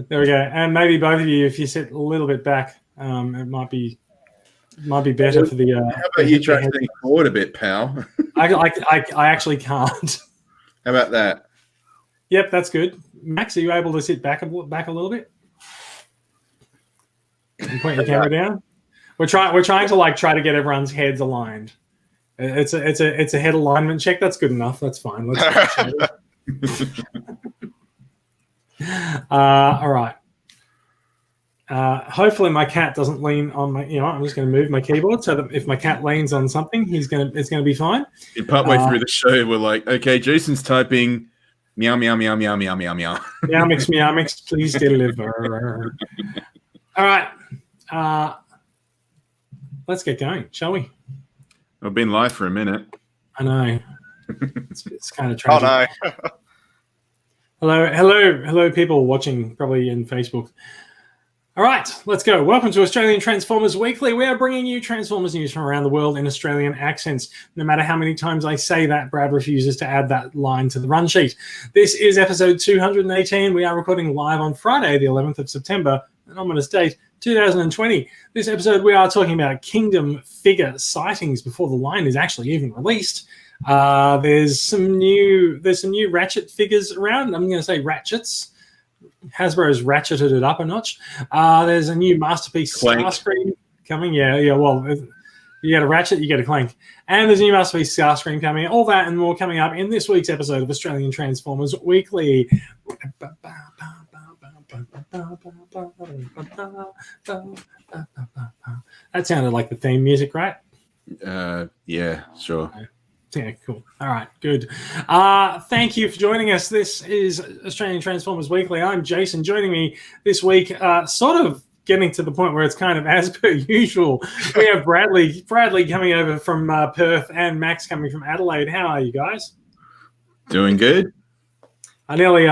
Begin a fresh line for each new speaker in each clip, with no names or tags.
There we go. And maybe both of you, if you sit a little bit back, it might be better for the.
How about you try to think forward a bit, pal?
I actually can't.
How about that?
Yep, that's good. Max, are you able to sit back a little bit? And point your camera down. We're trying to try to get everyone's heads aligned. It's a head alignment check. That's good enough. That's fine. All right. Hopefully my cat doesn't lean on my. I'm just going to move my keyboard so that if my cat leans on something, it's going to be fine.
Partway through the show, we're like, okay, Jason's typing meow meow meow meow meow meow meow.
Meow mix, please deliver. All right. Let's get going, shall we?
I've been live for a minute.
I know. It's kind of tragic.
Oh no.
Hello, people watching probably in Facebook. All right, let's go. Welcome to Australian Transformers Weekly. We are bringing you Transformers news from around the world in Australian accents. No matter how many times I say that, Brad refuses to add that line to the run sheet. This is episode 218. We are recording live on Friday, the 11th of September, an ominous date, 2020. This episode, we are talking about Kingdom figure sightings before the line is actually even released. There's some new Ratchet figures around. I'm going to say Ratchets. Hasbro's ratcheted it up a notch. There's a new Masterpiece Starscream coming. Yeah. Well, you get a Ratchet, you get a Clank. And there's a new Masterpiece Starscream coming. All that and more coming up in this week's episode of Australian Transformers Weekly. That sounded like the theme music, right?
Yeah, sure.
Yeah, cool. All right, good. Thank you for joining us. This is Australian Transformers Weekly. I'm Jason. Joining me this week, sort of getting to the point where it's kind of as per usual. We have Bradley coming over from Perth and Max coming from Adelaide. How are you guys?
Doing good.
I nearly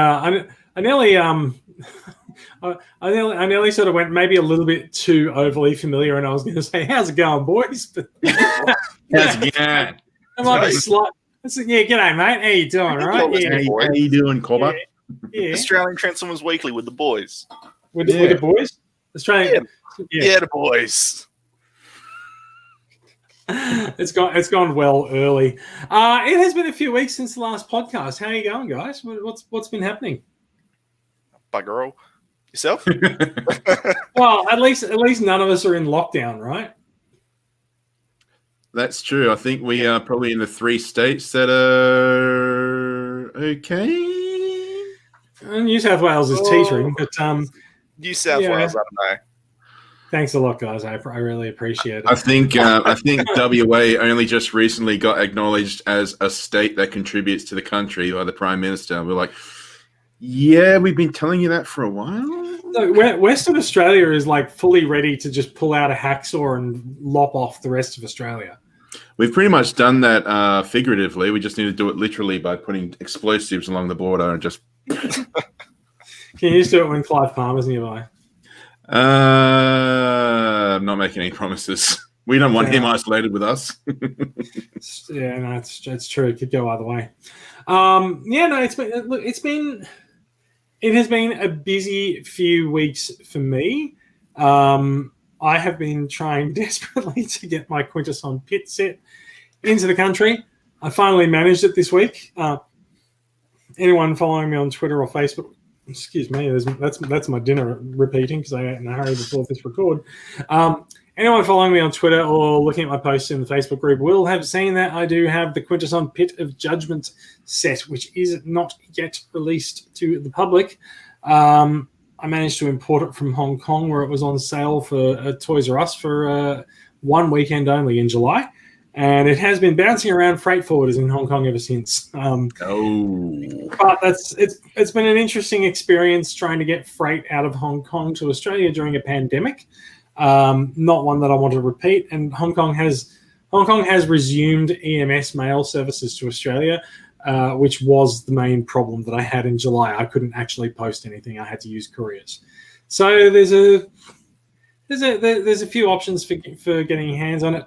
sort of went maybe a little bit too overly familiar, and I was going to say, "How's it going, boys?" But
how's it going?
It might be slight. Yeah, g'day, mate. How you doing? All right.
Yeah. How you doing, Cobber?
Yeah. Australian Transformers Weekly with the boys.
With the boys? Australian.
Yeah, the boys.
It's gone well early. It has been a few weeks since the last podcast. How are you going, guys? What's been happening?
Bugger all. Yourself?
Well, at least none of us are in lockdown, right?
That's true. I think we are probably in the 3 states that are okay.
New South Wales is teetering, but
New South Wales, I don't know.
Thanks a lot, guys. I really appreciate it.
I think WA only just recently got acknowledged as a state that contributes to the country by the Prime Minister. We're like, yeah, we've been telling you that for a while.
So Western Australia is like fully ready to just pull out a hacksaw and lop off the rest of Australia.
We've pretty much done that figuratively. We just need to do it literally by putting explosives along the border and just...
Can you just do it when Clive Palmer's nearby?
I'm not making any promises. We don't want him isolated with us.
Yeah, no, it's true. It could go either way. It has been a busy few weeks for me. I have been trying desperately to get my Quintesson Pit set into the country. I finally managed it this week. Anyone following me on Twitter or Facebook, excuse me, that's my dinner repeating because I ate in a hurry before this record. Anyone following me on Twitter or looking at my posts in the Facebook group will have seen that I do have the Quintesson Pit of Judgment set, which is not yet released to the public. I managed to import it from Hong Kong, where it was on sale for Toys R Us for 1 weekend only in July. And it has been bouncing around freight forwarders in Hong Kong ever since. But it's been an interesting experience trying to get freight out of Hong Kong to Australia during a pandemic. Not one that I want to repeat. And Hong Kong has resumed EMS mail services to Australia, which was the main problem that I had in July. I couldn't actually post anything. I had to use couriers. So there's a few options for getting your hands on it.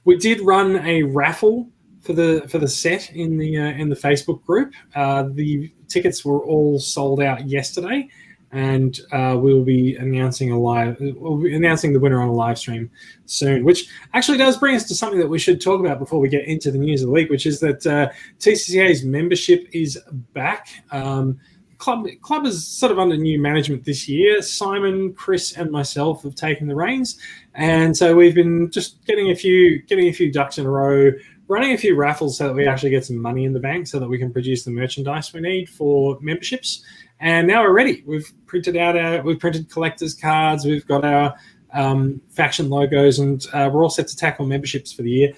We did run a raffle for the set in the Facebook group. The tickets were all sold out yesterday, and we'll be announcing the winner on a live stream soon, which actually does bring us to something that we should talk about before we get into the news of the week, which is that TCCA's membership is back. Club is sort of under new management this year. Simon, Chris, and myself have taken the reins, and so we've been just getting a few ducks in a row, running a few raffles so that we actually get some money in the bank so that we can produce the merchandise we need for memberships. And now we're ready. We've printed collectors cards. We've got our faction logos, and we're all set to tackle memberships for the year.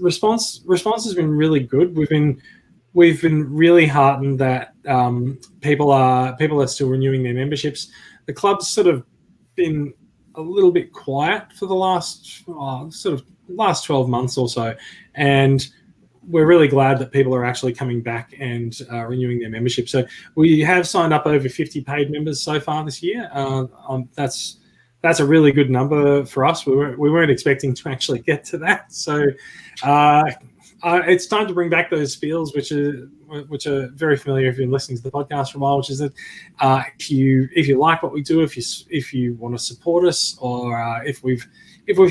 Response has been really good. We've been really heartened that people are still renewing their memberships. The club's sort of been a little bit quiet for the last 12 months or so, and we're really glad that people are actually coming back and renewing their membership. So we have signed up over 50 paid members so far this year. That's a really good number for us. We weren't expecting to actually get to that. So it's time to bring back those spiels, which are very familiar if you've been listening to the podcast for a while. Which is that if you like what we do, if you want to support us, or if we've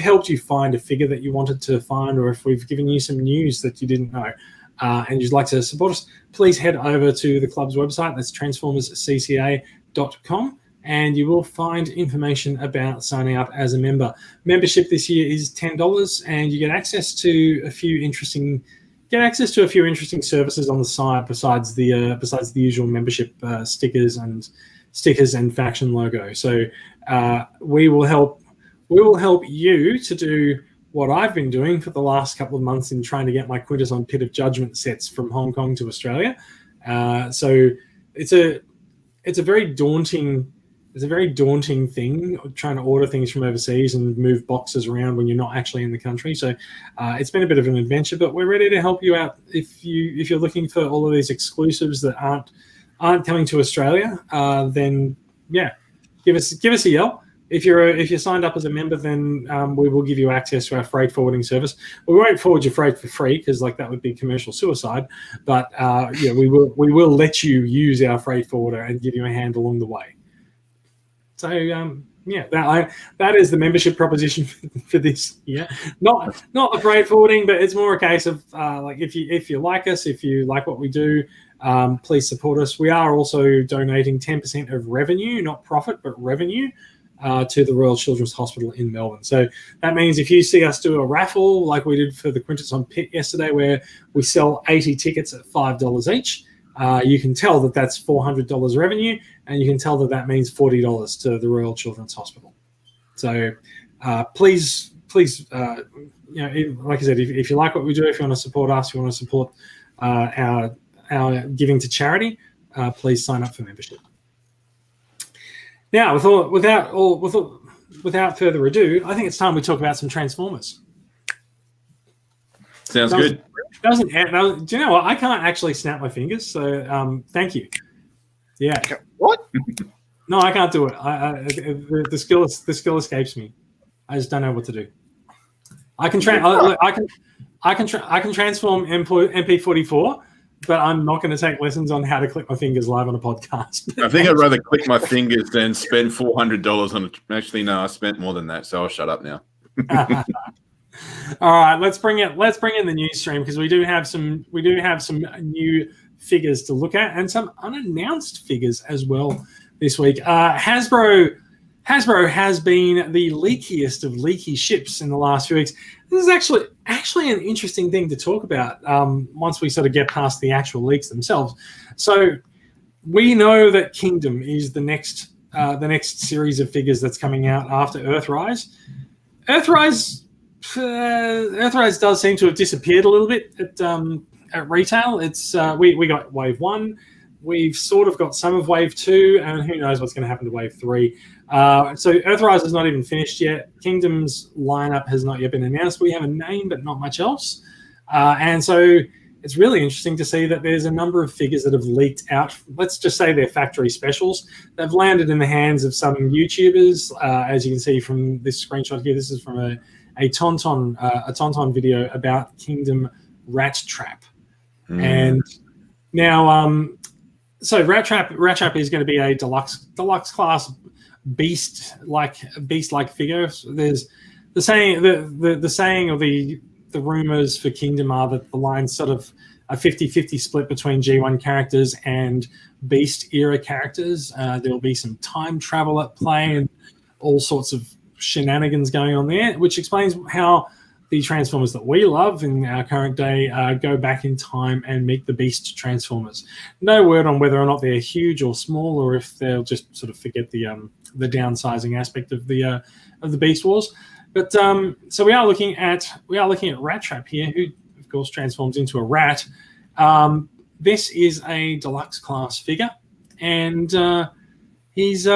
helped you find a figure that you wanted to find, or if we've given you some news that you didn't know, and you'd like to support us, please head over to the club's website. That's transformerscca.com. And you will find information about signing up as a member. Membership this year is $10, and you get access to a few interesting services on the site besides the usual membership stickers and faction logo. So we will help you to do what I've been doing for the last couple of months in trying to get my Quintus on Pit of Judgment sets from Hong Kong to Australia. So it's a very daunting thing trying to order things from overseas and move boxes around when you're not actually in the country. So it's been a bit of an adventure, but we're ready to help you out if you're looking for all of these exclusives that aren't coming to Australia. Then yeah, give us a yell. If you're signed up as a member, then we will give you access to our freight forwarding service. We won't forward your freight for free because that would be commercial suicide. But we will let you use our freight forwarder and give you a hand along the way. So that is the membership proposition for this year. Not the freight forwarding, but it's more a case of if you like us, if you like what we do, please support us. We are also donating 10% of revenue, not profit, but revenue, to the Royal Children's Hospital in Melbourne. So that means if you see us do a raffle like we did for the Quintus on Pit yesterday, where we sell 80 tickets at $5 each, you can tell that that's $400 revenue, and you can tell that means $40 to the Royal Children's Hospital. So please, like I said, if you like what we do, if you want to support us, you want to support our giving to charity, please sign up for membership. Now, without further ado, I think it's time we talk about some Transformers.
Sounds good.
Do you know what? I can't actually snap my fingers, so thank you. Yeah.
What?
No, I can't do it. The skill escapes me. I just don't know what to do. I can transform MP44, but I'm not going to take lessons on how to click my fingers live on a podcast.
I think I'd rather click my fingers than spend $400 on it. Actually, no, I spent more than that, so I'll shut up now.
All right, let's bring in the news stream, because we do have some new figures to look at and some unannounced figures as well this week. Hasbro has been the leakiest of leaky ships in the last few weeks. This is actually an interesting thing to talk about once we sort of get past the actual leaks themselves. So we know that Kingdom is the next series of figures that's coming out after Earthrise. Earthrise does seem to have disappeared a little bit at retail. It's we got Wave 1. We've sort of got some of Wave 2, and who knows what's going to happen to Wave 3. So Earthrise is not even finished yet. Kingdom's lineup has not yet been announced. We have a name, but not much else. And so it's really interesting to see that there's a number of figures that have leaked out. Let's just say they're factory specials. They've landed in the hands of some YouTubers. As you can see from this screenshot here, this is from a Tauntaun video about Kingdom Rat Trap. And now So Rat Trap is going to be a deluxe class beast-like figure. So there's the saying or the rumors for Kingdom are that the line's sort of a 50-50 split between G1 characters and Beast era characters. There'll be some time travel at play and all sorts of shenanigans going on there, which explains how the Transformers that we love in our current day go back in time and meet the Beast Transformers. No word on whether or not they're huge or small, or if they'll just sort of forget the downsizing aspect of the Beast Wars. But so we are looking at Rat Trap here, who of course transforms into a rat. This is a deluxe class figure, and he's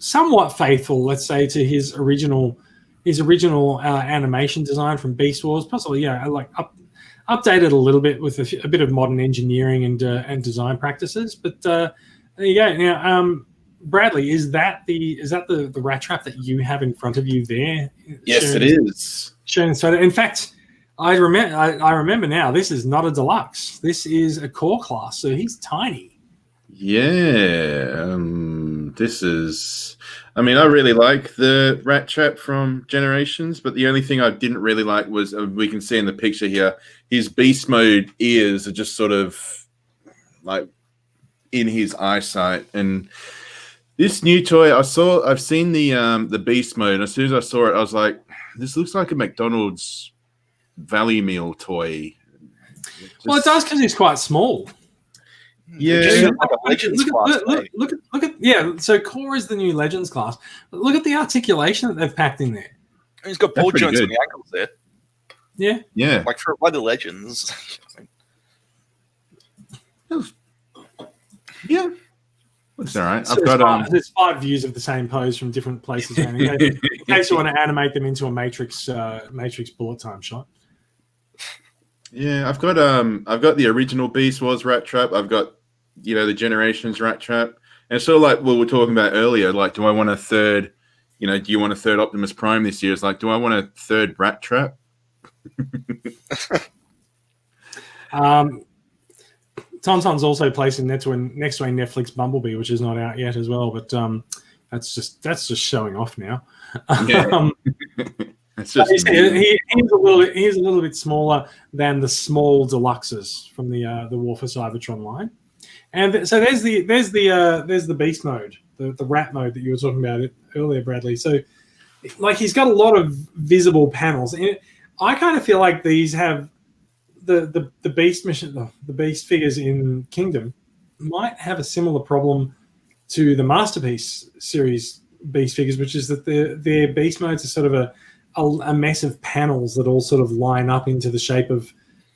somewhat faithful, let's say, to his original animation design from Beast Wars, possibly updated a little bit with a bit of modern engineering and design practices. But there you go. Now, Bradley, is that the Rat Trap that you have in front of you there?
Yes, it is.
In fact, I remember now. This is not a deluxe. This is a core class, so he's tiny.
Yeah, this is. I mean, I really like the Rat Trap from Generations, but the only thing I didn't really like was we can see in the picture here, his Beast Mode ears are just sort of like in his eyesight. And this new toy, I've seen the Beast Mode, and as soon as I saw it, I was like, this looks like a McDonald's value meal toy.
Well, it does because it's quite small.
Yeah,
look at yeah. So core is the new Legends class. Look at the articulation that they've packed in there.
He's got ball joints on the ankles there.
Yeah.
Like for the Legends.
Yeah, that's all right.
So there's 5 views of the same pose from different places. In case you want to animate them into a Matrix bullet time shot.
Yeah, I've got the original Beast Wars Rat Trap. I've got the Generations Rat Trap, and it's sort of like what we were talking about earlier. Like, do I want a third? Do you want a third Optimus Prime this year? It's like, do I want a third Rat Trap?
TomTom's also placing next to a Netflix Bumblebee, which is not out yet as well. But that's just showing off now.
Yeah.
He's a little bit smaller than the small deluxes from the War for Cybertron line, and so there's the Beast Mode, the Rat Mode that you were talking about earlier, Bradley. So, like, he's got a lot of visible panels, and I kind of feel like these have the Beast mission, the Beast figures in Kingdom might have a similar problem to the Masterpiece series Beast figures, which is that their Beast modes are sort of a mess of panels that all sort of line up into the shape of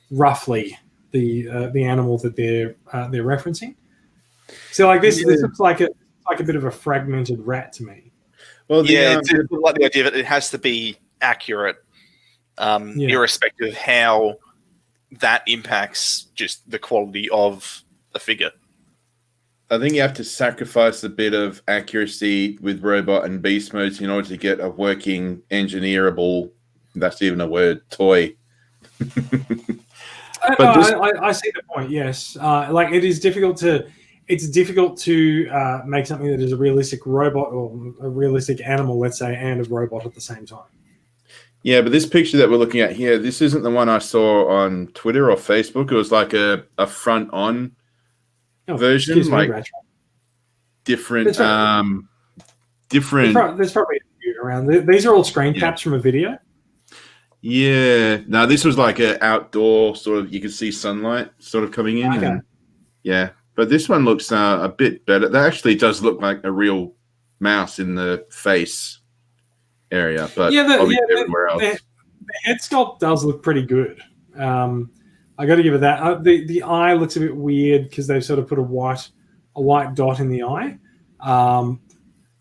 roughly the animal that they're referencing. So like this looks like a bit of a fragmented rat to me.
Well, it's like the idea that it has to be accurate, irrespective of how that impacts just the quality of the figure.
I think you have to sacrifice a bit of accuracy with robot and beast modes in order to get a working, engineerable, that's even a word, toy.
I see the point. Yes, like it's difficult to make something that is a realistic robot or a realistic animal, let's say, and a robot at the same time.
Yeah, but this picture that we're looking at here, this isn't the one I saw on Twitter or Facebook. It was like a front-on version, like different. There's
probably a few around. These are all screen caps from a video.
Yeah, no, this was like an outdoor sort of. You can see sunlight sort of coming in.
Okay.
And, yeah, but this one looks a bit better. That actually does look like a real mouse in the face area, but everywhere else.
The head sculpt does look pretty good. I got to give it that. The eye looks a bit weird because they've sort of put a white dot in the eye.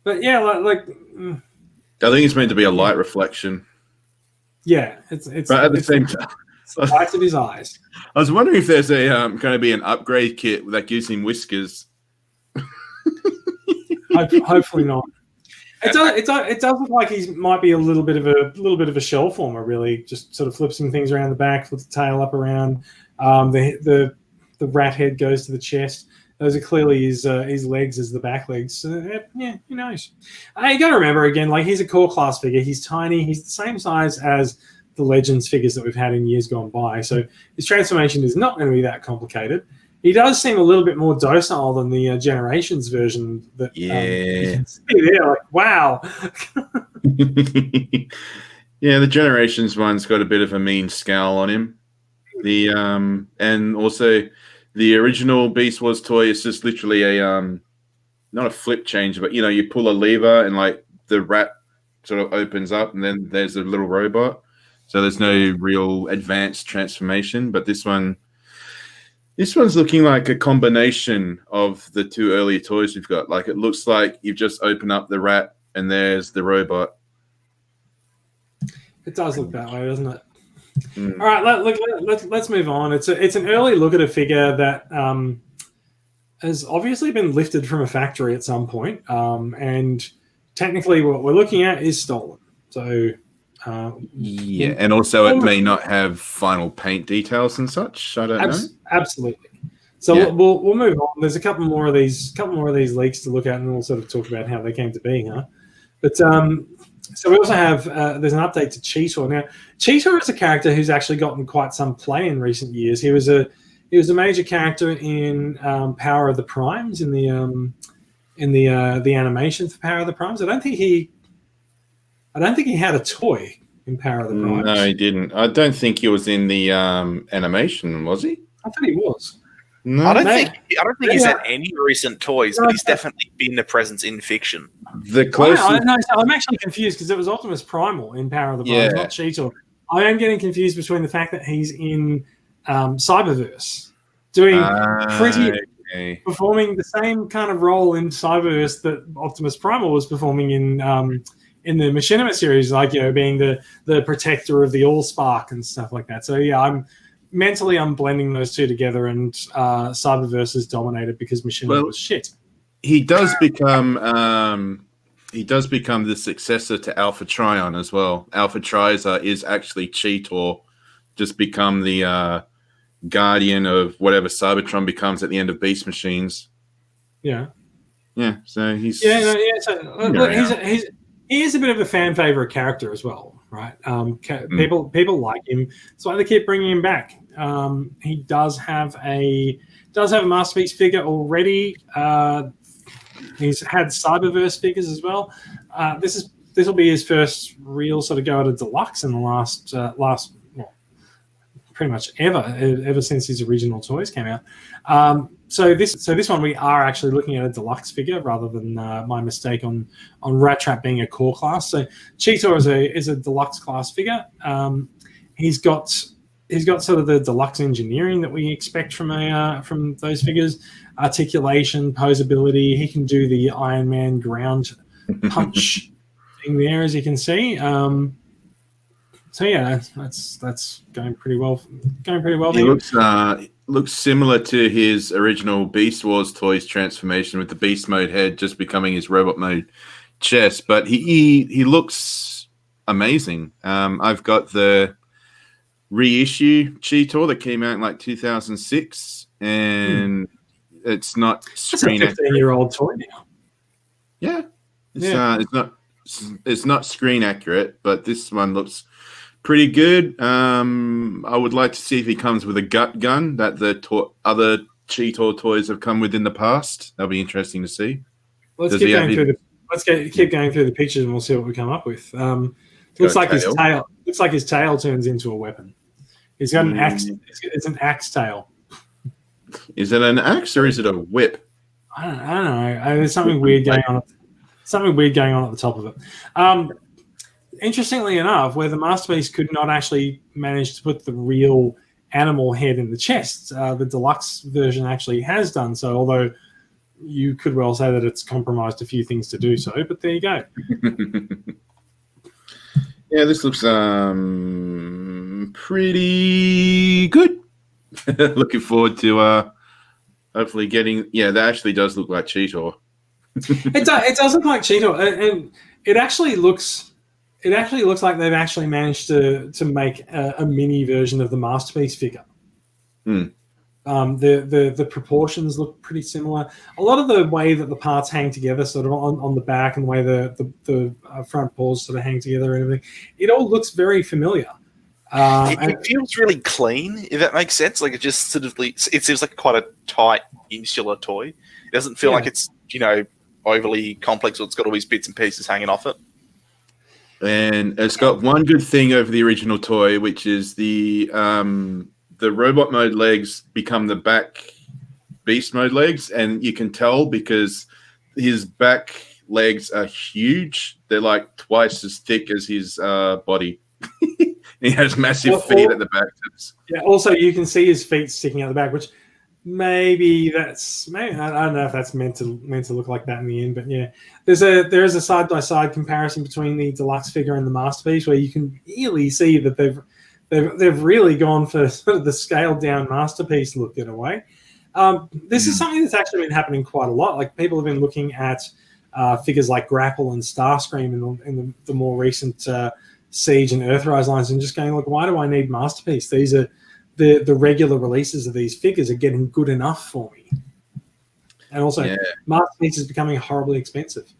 But yeah, like
I think it's meant to be a light reflection.
Yeah, it's
but at the same time,
it's the whites of his eyes.
I was wondering if there's a going to be an upgrade kit that gives him whiskers.
Hopefully not. It does look like he might be a little bit of a shell former, really. Just sort of flips some things around the back, flips the tail up around. The the rat head goes to the chest. Those are clearly his legs as the back legs. So, yeah, who knows? You got to remember again, like he's a core class figure. He's tiny. He's the same size as the Legends figures that we've had in years gone by. So his transformation is not going to be that complicated. He does seem a little bit more docile than the Generations version. That you can see there, like wow.
Yeah, the Generations one's got a bit of a mean scowl on him. The and also the original Beast Wars toy is just literally a not a flip change, but you pull a lever and like the rat sort of opens up and then there's a little robot. So there's no real advanced transformation, but this one's looking like a combination of the two earlier toys we've got. Like it looks like you've just opened up the rat and there's the robot.
It does look that way, doesn't it? Mm. All right, let's move on. It's an early look at a figure that has obviously been lifted from a factory at some point, and technically what we're looking at is stolen. So
yeah, and also it may not have final paint details and such. I don't know.
Absolutely. So we'll move on. There's a couple more of these leaks to look at, and we'll sort of talk about how they came to be, huh? But so we also have there's an update to Cheetor. Now, Cheetor is a character who's actually gotten quite some play in recent years. He was a major character in Power of the Primes in the animation for Power of the Primes. I don't think he had a toy in Power of the Primes.
No, he didn't. I don't think he was in the animation, was he?
I thought he was.
No,
I don't think he's had any recent toys, but he's definitely been a presence in fiction.
The closest...
I'm actually confused because it was Optimus Primal in Power of the Primes, not Cheetor. I am getting confused between the fact that he's in Cyberverse, doing performing the same kind of role in Cyberverse that Optimus Primal was performing in the Machinima series, like being the protector of the Allspark and stuff like that. So yeah, I'm blending those two together, and Cyberverse is dominated because Machinima was shit.
He does become the successor to Alpha Trion as well. Alpha Triza is actually Cheetor, just become the guardian of whatever Cybertron becomes at the end of Beast Machines.
Yeah.
Yeah. So he's
he is a bit of a fan favorite character as well, right? People like him, that's why they keep bringing him back. He does have a Masterpiece figure already. He's had Cyberverse figures as well. This will be his first real sort of go at a deluxe in the last pretty much ever since his original toys came out. So this one we are actually looking at a deluxe figure rather than my mistake on Rat Trap being a core class. So Cheetor is a deluxe class figure. He's got sort of the deluxe engineering that we expect from those figures. Articulation, posability. He can do the Iron Man ground punch thing there, as you can see. So yeah, that's going pretty well.
He looks similar to his original Beast Wars toys transformation, with the Beast Mode head just becoming his Robot Mode chest. But he looks amazing. I've got the reissue Cheetor that came out in like 2006, and it's not screen accurate.
15-year-old toy now.
Yeah, it's not screen accurate, but this one looks pretty good. I would like to see if he comes with a gut gun that the other Cheetor toys have come with in the past. That'll be interesting to see.
Let's keep going through the pictures and we'll see what we come up with. Looks like his tail turns into a weapon. He's got an axe. It's an axe tail.
Is it an axe or is it a whip?
I don't know. There's something weird going on. Something weird going on at the top of it. Interestingly enough, where the Masterpiece could not actually manage to put the real animal head in the chest, the deluxe version actually has done so, although you could well say that it's compromised a few things to do so, but there you go.
Yeah, this looks pretty good. Looking forward to hopefully getting... Yeah, that actually does look like Cheetor.
It does look like Cheetor, and it actually looks like they've actually managed to make a mini version of the Masterpiece figure. The proportions look pretty similar. A lot of the way that the parts hang together, sort of on the back, and the way the front paws sort of hang together and everything, it all looks very familiar.
It feels really clean, if that makes sense. Like it just sort of it seems like quite a tight, insular toy. It doesn't feel like it's overly complex, or it's got all these bits and pieces hanging off it.
And it's got one good thing over the original toy, which is the robot mode legs become the back beast mode legs, and you can tell because his back legs are huge. They're like twice as thick as his body. He has massive feet at the back.
Yeah. Also, you can see his feet sticking out the back, which maybe I don't know if that's meant to look like that in the end. But yeah, there is a side by side comparison between the deluxe figure and the masterpiece, where you can really see that they've really gone for sort of the scaled down masterpiece look in a way. This is something that's actually been happening quite a lot. Like people have been looking at figures like Grapple and Starscream in the more recent Siege and Earthrise lines, and just going, look, why do I need Masterpiece? These are the regular releases of these figures are getting good enough for me. And also, Masterpiece is becoming horribly expensive.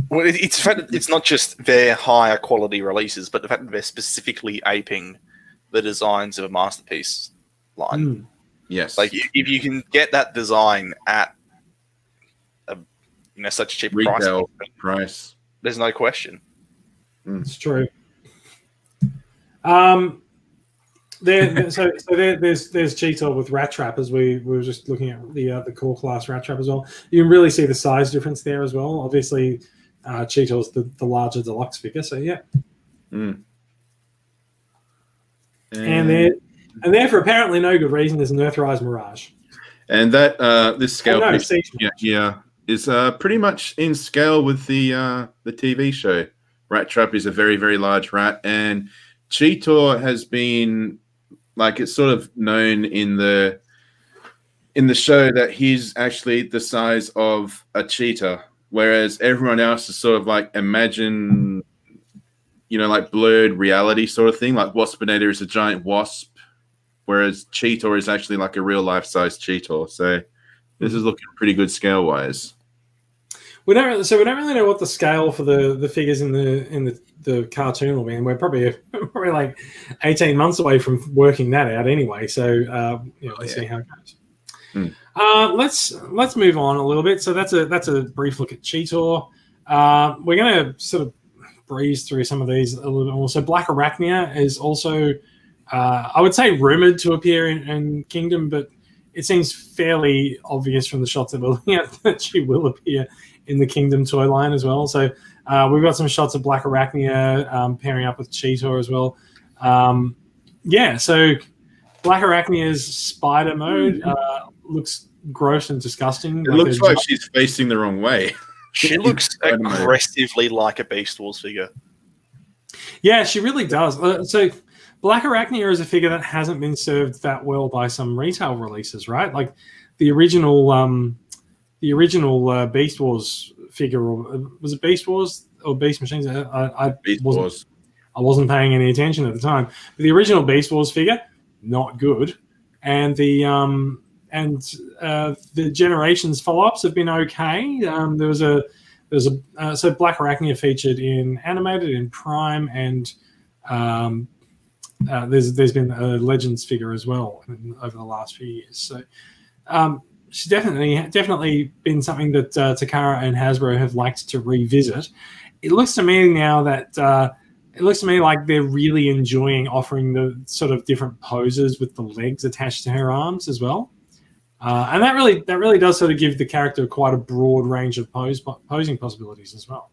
Well, it's not just their higher quality releases, but the fact that they're specifically aping the designs of a Masterpiece line.
Yes,
like if you can get that design at such a cheap
retail price,
there's no question.
It's true. So there's Cheetor with Rat Trap, as we were just looking at the core class Rat Trap as well. You can really see the size difference there as well. Obviously, Cheetor's the larger deluxe figure, so yeah. And there for apparently no good reason, there's an Earthrise Mirage.
And that this scale is pretty much in scale with the TV show. Rat Trap is a very, very large rat, and Cheetor has been it's sort of known in the show that he's actually the size of a cheetah, whereas everyone else is sort of like imagine, like blurred reality sort of thing. Like Waspinator is a giant wasp, whereas Cheetor is actually like a real life size Cheetor. So this is looking pretty good scale wise.
We don't really know what the scale for the figures in the cartoon will be, and we're probably like 18 months away from working that out anyway. So let's see how it goes. Let's move on a little bit. So that's a brief look at Cheetor. We're going to sort of breeze through some of these a little bit more. So Black Arachnia is also, I would say, rumored to appear in Kingdom, but it seems fairly obvious from the shots that we're looking at that she will appear in the Kingdom toy line as well. So we've got some shots of Black Arachnia pairing up with Cheetor as well. So Black Arachnia's spider mode looks gross and disgusting.
It looks like she's facing the wrong way.
She looks aggressively like a Beast Wars figure.
Yeah, she really does. So Black Arachnia is a figure that hasn't been served that well by some retail releases, right? Like the original Beast Wars figure, or was it Beast Wars or Beast Machines? I wasn't paying any attention at the time. But the original Beast Wars figure, not good, and the Generations follow-ups have been okay. So Black Arachnia featured in Animated, in Prime, and there's been a Legends figure as well over the last few years. So she's definitely been something that Takara and Hasbro have liked to revisit. It looks to me now that like they're really enjoying offering the sort of different poses with the legs attached to her arms as well. And that really does sort of give the character quite a broad range of posing possibilities as well.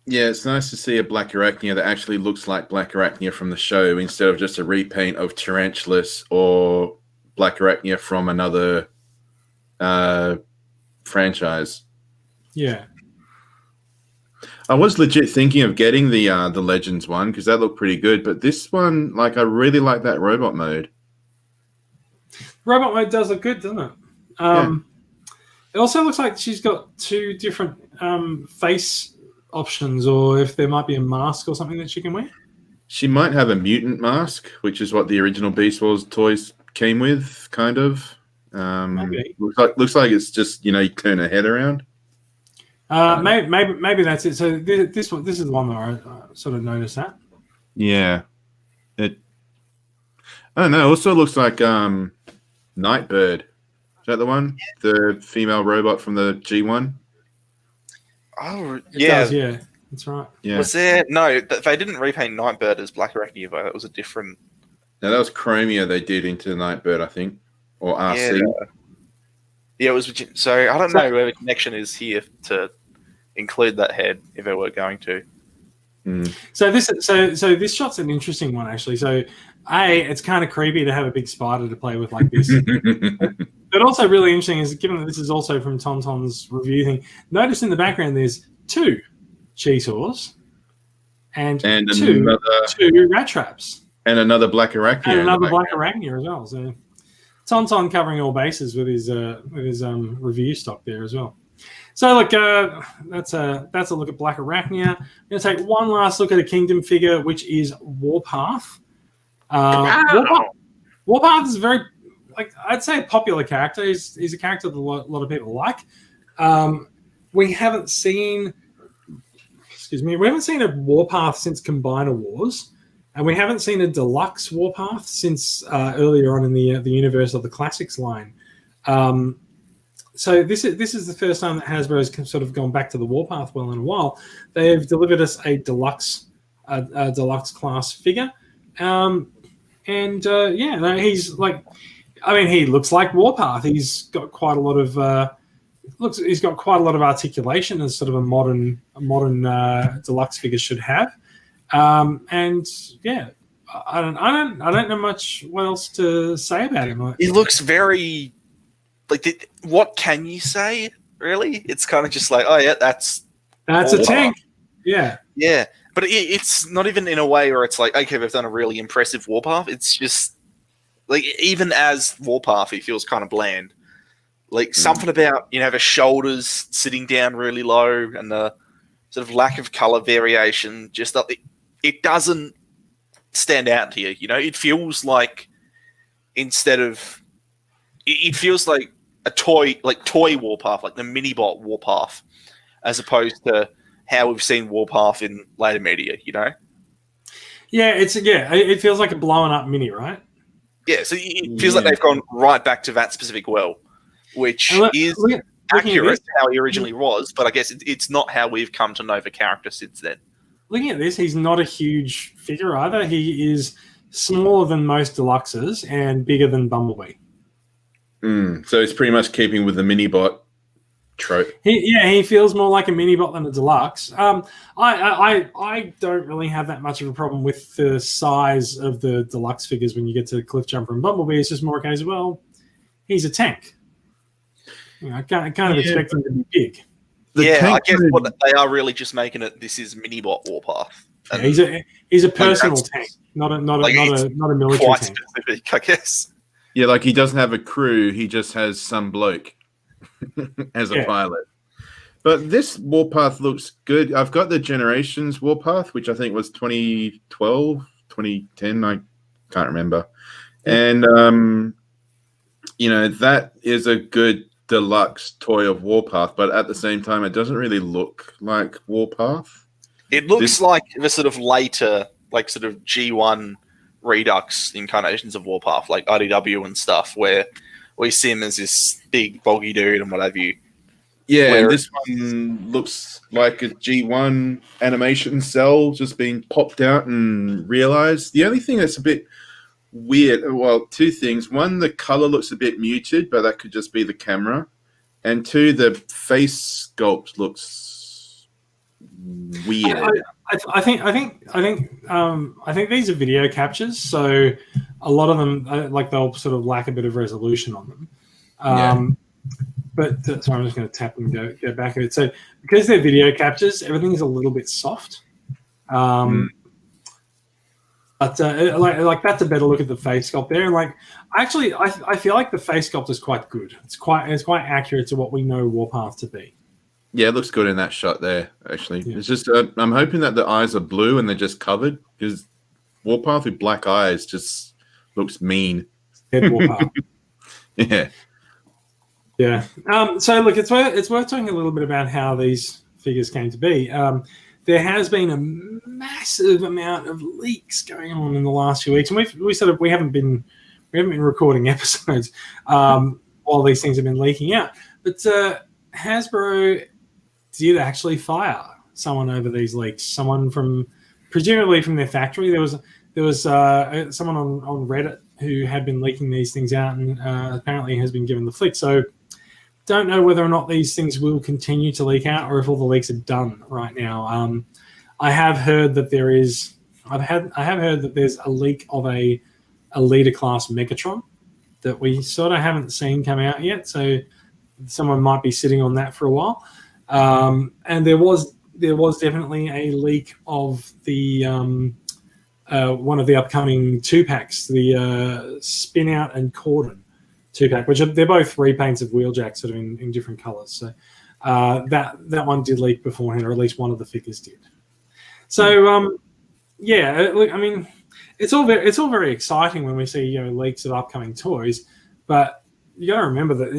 Yeah, it's nice to see a Black Arachnia that actually looks like Black Arachnia from the show instead of just a repaint of Tarantulas or Black Arachnia from another franchise.
Yeah.
I was legit thinking of getting the Legends one because that looked pretty good, but this one, I really like that robot mode.
Robot mode does look good, doesn't it? It also looks like she's got two different face options, or if there might be a mask or something that she can wear.
She might have a mutant mask, which is what the original Beast Wars toys came with, kind of.
Maybe.
Looks like it's just, you turn her head around.
Maybe that's it. So this is the one that I sort of noticed that.
Yeah. I don't know. It also looks like Nightbird. Is that the one? The female robot from the G1?
Oh,
It does, yeah. That's right.
Yeah.
Was there? No, they didn't repaint Nightbird as Black Arachnia, though. That was a different...
No, that was Chromia they did into Nightbird, I think. Or RC.
Yeah, it was... So, I don't know where the connection is here to include that head, if they were going to.
Mm.
So this shot's an interesting one, actually. So, it's kind of creepy to have a big spider to play with like this. But also really interesting is, given that this is also from Tauntaun's review thing, notice in the background there's 2 Cheetahs and two rat traps.
And another Black Arachnia.
And another Black Arachnia as well. So Tauntaun covering all bases with his review stock there as well. So look, that's a look at Black Arachnia. I'm going to take one last look at a Kingdom figure, which is Warpath. Warpath is very, I'd say, a popular character. He's a character that a lot of people like. We haven't seen a Warpath since Combiner Wars, and we haven't seen a deluxe Warpath since earlier on in the universe of the Classics line. So this is the first time that Hasbro's sort of gone back to the Warpath well in a while. They've delivered us a deluxe class figure. He's like, he looks like Warpath. He's got quite a lot of articulation, as sort of a modern deluxe figure should have. I don't know much what else to say about him.
He looks very what can you say? Really, it's kind of just like, oh yeah, that's
a tank. Yeah.
But it's not even in a way where it's like, okay, they've done a really impressive Warpath. It's just like, even as Warpath, he feels kind of bland. Like something about, the shoulders sitting down really low and the sort of lack of color variation, just it doesn't stand out to you. It feels like it feels like a toy Warpath, like the Minibot Warpath, as opposed to how we've seen Warpath in later media,
Yeah, it feels like a blown up mini, right?
Yeah, so it feels like they've gone right back to that specific well, which is accurate to how he originally was, but I guess it's not how we've come to know the character since then.
Looking at this, he's not a huge figure either. He is smaller than most deluxes and bigger than Bumblebee.
So it's pretty much keeping with the Minibot trope.
He feels more like a Minibot than a deluxe. I don't really have that much of a problem with the size of the deluxe figures when you get to Cliffjumper and Bumblebee. It's just more a case of, well, he's a tank. I kind of expect him to be big.
I guess what they are really just making it. This is Minibot Warpath.
Yeah, he's a personal tank, not a military
quite
tank.
Specific, I guess.
Yeah, like he doesn't have a crew; he just has some bloke as a pilot. But this Warpath looks good. I've got the Generations Warpath, which I think was 2012, 2010. I can't remember. And that is a good deluxe toy of Warpath, but at the same time, it doesn't really look like Warpath.
It looks like the sort of later, like sort of G1 Redux incarnations of Warpath, like IDW and stuff, where we see him as this big boggy dude and what have you.
Yeah, and this one looks like a G1 animation cell just being popped out and realized. The only thing that's a bit weird, well, 2 things. One, the color looks a bit muted, but that could just be the camera. And 2, the face sculpt looks weird.
I think these are video captures, so a lot of them they'll sort of lack a bit of resolution on them. But sorry, I'm just going to tap and go back a bit. So because they're video captures, everything's a little bit soft. But that's a better look at the face sculpt there. And I feel like the face sculpt is quite good. It's quite accurate to what we know Warpath to be.
Yeah, it looks good in that shot there, actually. Yeah. It's just, I'm hoping that the eyes are blue and they're just covered, because Warpath with black eyes just looks mean.
Ballpark.
Yeah.
Yeah. So look, it's worth talking a little bit about how these figures came to be. There has been a massive amount of leaks going on in the last few weeks, and we haven't been recording episodes while these things have been leaking out. But Hasbro did actually fire someone over these leaks. Someone presumably from their factory. There was someone on Reddit who had been leaking these things out, and apparently has been given the flick. So don't know whether or not these things will continue to leak out, or if all the leaks are done right now. I have heard that there's a leak of a leader class Megatron that we sort of haven't seen come out yet. So someone might be sitting on that for a while. And there was definitely a leak of the one of the upcoming 2-packs, the Spin Out and Corden 2-pack, which they're both repaints of Wheeljack, sort of in different colors. So that one did leak beforehand, or at least one of the figures did. So look, I mean, it's all very exciting when we see leaks of upcoming toys, but you got to remember that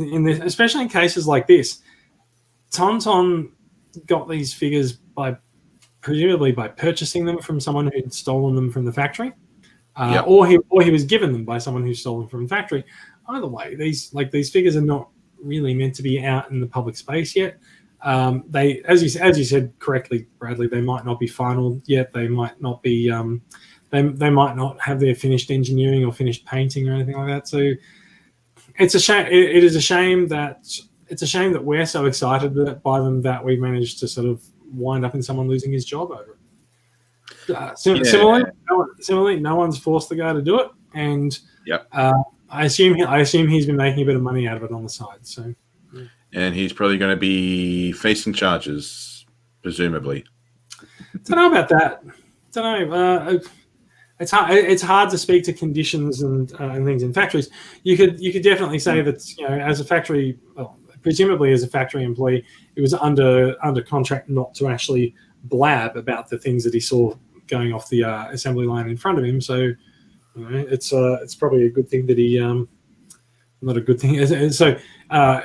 especially in cases like this, Tauntaun got these figures presumably by purchasing them from someone who'd stolen them from the factory, or he was given them by someone who stole them from the factory. Either way, these figures are not really meant to be out in the public space yet. They, as you said correctly, Bradley, they might not be final yet. They might not be. They might not have their finished engineering or finished painting or anything like that. So it's a shame. It is a shame that we're so excited by them that we managed to sort of wind up in someone losing his job over it. Similarly, no one's forced the guy to do it, and I assume he's been making a bit of money out of it on the side. So,
and he's probably going to be facing charges, presumably.
Don't know about that. Don't know. It's hard to speak to conditions and things in factories. You could definitely say that as a factory, presumably as a factory employee, it was under contract not to actually blab about the things that he saw going off the assembly line in front of him. So it's probably a good thing that he not a good thing. So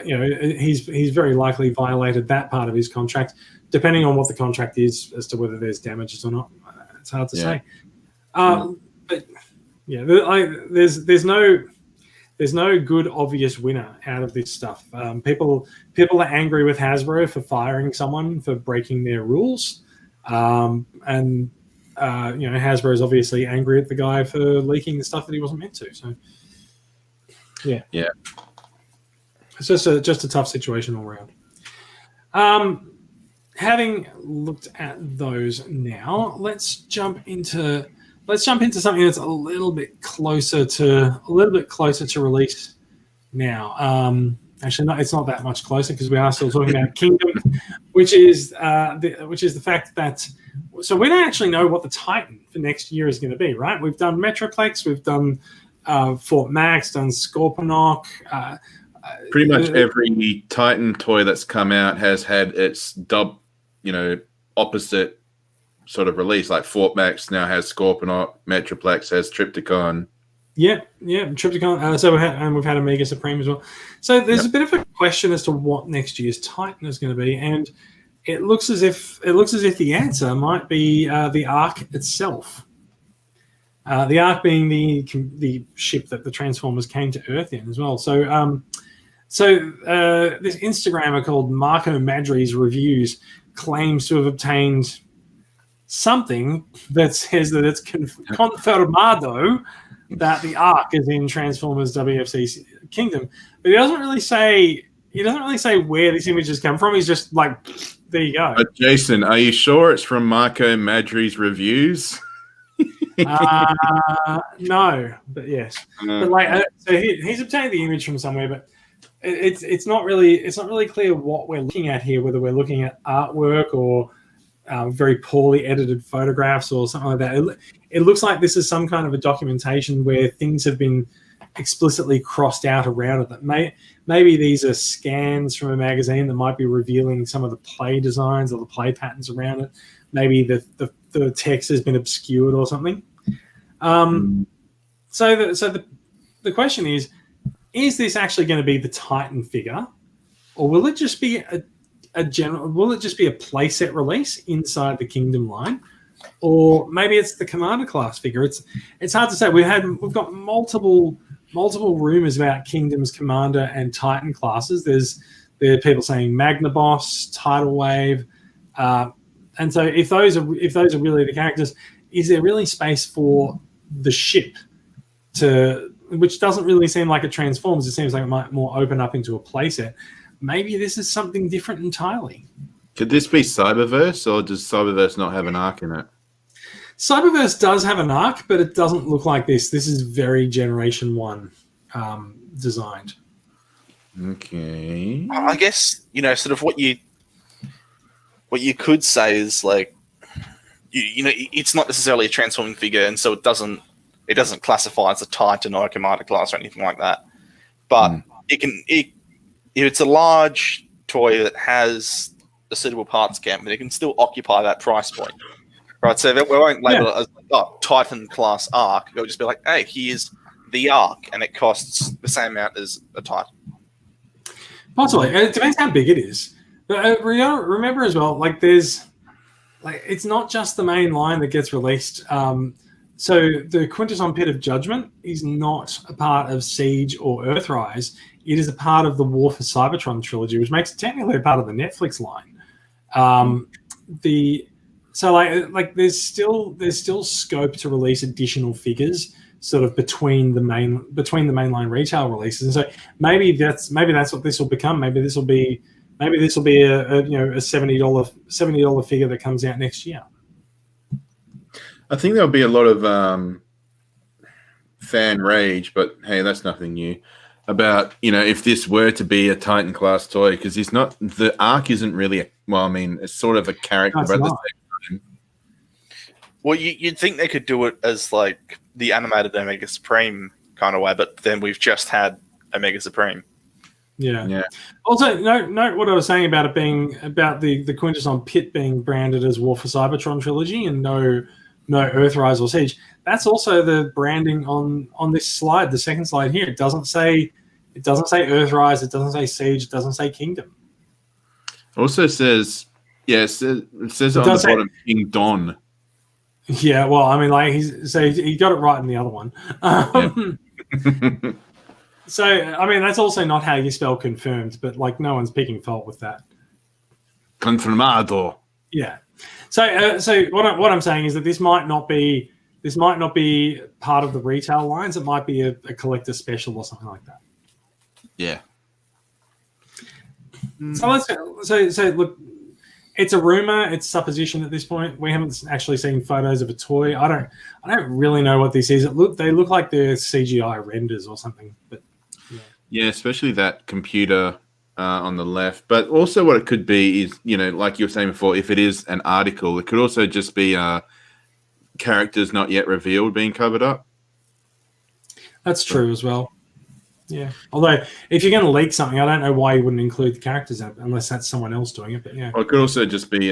he's very likely violated that part of his contract. Depending on what the contract is as to whether there's damages or not, it's hard to say. But yeah, there's no good obvious winner out of this stuff. People are angry with Hasbro for firing someone for breaking their rules, and Hasbro is obviously angry at the guy for leaking the stuff that he wasn't meant to. So yeah, it's just a tough situation all around. Having looked at those now, let's jump into something that's a little bit closer to release now. Actually, no, it's not that much closer because we are still talking about Kingdom, which is the fact that so we don't actually know what the Titan for next year is going to be, right? We've done Metroplex, we've done Fort Max, done Scorponok.
Pretty much every Titan toy that's come out has had its opposite sort of release. Like Fort Max now has Scorponok, Metroplex has Trypticon. Yeah, Trypticon. So we've had Omega Supreme as well. So there's a bit of a question as to what next year's Titan is going to be, and it looks as if the answer might be the Ark itself. The Ark being the ship that the Transformers came to Earth in as well. So this Instagrammer called Marco Madri's Reviews claims to have obtained something that says that it's confirmado that the Ark is in Transformers WFC Kingdom, but he doesn't really say where these images come from. He's just like, there you go. But Jason, are you sure it's from Marco Madri's Reviews?
No, but yes. But so he's obtained the image from somewhere, but it's not really clear what we're looking at here. Whether we're looking at artwork or very poorly edited photographs or something like that. It looks like this is some kind of a documentation where things have been explicitly crossed out around it. That maybe these are scans from a magazine that might be revealing some of the play designs or the play patterns around it. Maybe the text has been obscured or something. So the the question is this actually going to be the Titan figure, or will it just be a general? Will it just be a playset release inside the Kingdom line, or maybe it's the Commander class figure? It's hard to say. We've got multiple rumors about Kingdom's Commander and Titan classes. There are people saying Magnaboss, Tidal Wave, and so if those are really the characters, is there really space for the ship to? Which doesn't really seem like it transforms. It seems like it might more open up into a playset. Maybe this is something different entirely.
Could this be Cyberverse, or does Cyberverse not have an arc in it?
Cyberverse does have an arc, but it doesn't look like this. This is very Generation 1 designed.
Okay.
I guess, sort of what you could say is like, it's not necessarily a transforming figure, and so it doesn't classify as a Titan or a Commander class or anything like that. But if it's a large toy that has a suitable parts count, but it can still occupy that price point, right? So that we won't label it as Titan class Arc. It'll just be like, hey, here's the Arc, and it costs the same amount as a Titan.
Possibly, it depends how big it is. But remember as well, it's not just the main line that gets released. So the Quintesson Pit of Judgment is not a part of Siege or Earthrise. It is a part of the War for Cybertron trilogy, which makes it technically a part of the Netflix line. There's still scope to release additional figures sort of between the mainline retail releases. And so maybe that's what this will become. Maybe this will be a $70 figure that comes out next year.
I think there'll be a lot of fan rage, but hey, that's nothing new. About if this were to be a Titan class toy, because the arc isn't really it's sort of a character, but at the same time.
Well, you'd think they could do it as like the animated Omega Supreme kind of way, but then we've just had Omega Supreme.
Yeah. Also, note what I was saying about it being about the Quintesson Pit being branded as War for Cybertron trilogy and no Earthrise or Siege. That's also the branding on this slide, the second slide here. It doesn't say Earthrise, it doesn't say Siege, it doesn't say Kingdom.
Also says it says on the bottom King Don.
Yeah, well, I mean, he got it right in the other one. So, I mean, that's also not how you spell confirmed, but no one's picking fault with that.
Confirmado.
Yeah. So what I'm saying is that this might not be part of the retail lines. It might be a collector special or something like that.
Yeah.
So look, it's a rumor. It's supposition at this point. We haven't actually seen photos of a toy. I don't really know what this is. They look like they're CGI renders or something. But
yeah, especially that computer on the left. But also, what it could be is, like you were saying before, if it is an article, it could also just be characters not yet revealed being covered up.
That's true as well. Yeah. Although, if you're going to leak something, I don't know why you wouldn't include the characters unless that's someone else doing it. But yeah.
Or it could also just be,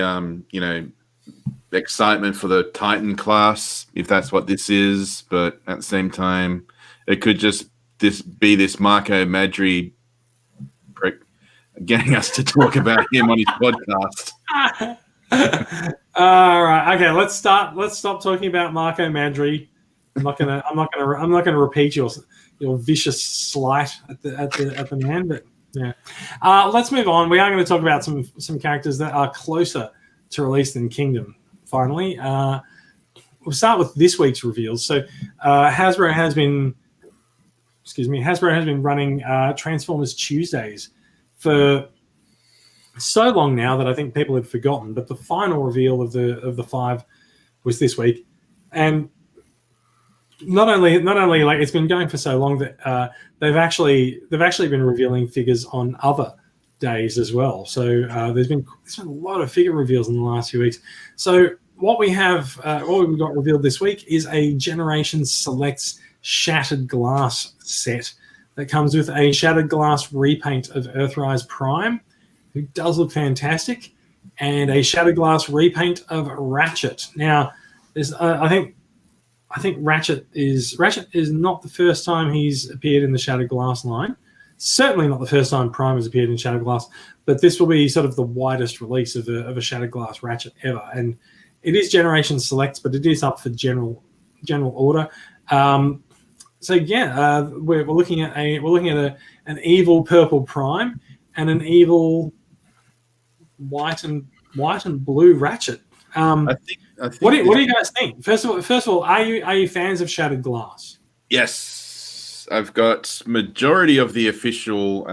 excitement for the Titan class, if that's what this is. But at the same time, it could just be this Marco Madri prick getting us to talk about him on his podcast.
All right. Okay. Let's stop talking about Marco Madri. I'm not gonna repeat your vicious slight at the man, but yeah. Let's move on. We are going to talk about some characters that are closer to release than Kingdom. Finally, we'll start with this week's reveals. So Hasbro has been running Transformers Tuesdays for so long now that I think people had forgotten. But the final reveal of the 5 was this week, and not only it's been going for so long that they've actually been revealing figures on other days as well. So there's been a lot of figure reveals in the last few weeks. So what we've got revealed this week is a Generations Selects Shattered Glass set that comes with a Shattered Glass repaint of Earthrise Prime, who does look fantastic, and a Shattered Glass repaint of Ratchet. Now, I think I think Ratchet is not the first time he's appeared in the Shattered Glass line. Certainly not the first time Prime has appeared in Shattered Glass, but this will be sort of the widest release of a Shattered Glass Ratchet ever. And it is Generation Select, but it is up for general order. So yeah, we're looking at an evil purple Prime and an evil white and blue Ratchet.
I think
what do you guys think? First of all, are you fans of Shattered Glass?
Yes, I've got majority of the official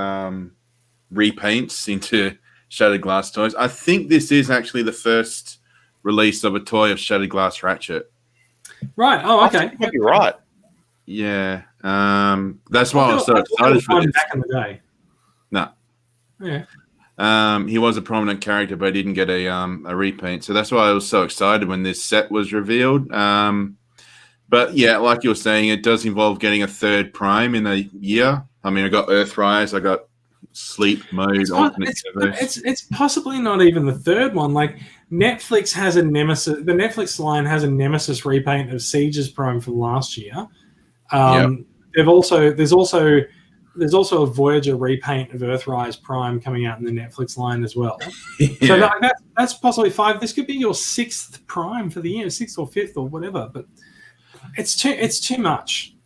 repaints into Shattered Glass toys. I think this is actually the first release of a toy of Shattered Glass Ratchet.
Right. Oh, okay.
You're right.
Yeah. That's why I was so excited for this.
Back in the day.
No.
Yeah.
He was a prominent character, but he didn't get a repaint. So that's why I was so excited when this set was revealed. But yeah, like you were saying, it does involve getting a third Prime in a year. I mean, I got Earthrise, I got Sleep Mode, Alternate Universe.
It's possibly not even the third one. Like Netflix has a Nemesis. The Netflix line has a Nemesis repaint of Siege's Prime from last year. There's also a Voyager repaint of Earthrise Prime coming out in the Netflix line as well.
Yeah.
So that's possibly 5. This could be your 6th Prime for the year, 6th or 5th or whatever. But it's too much.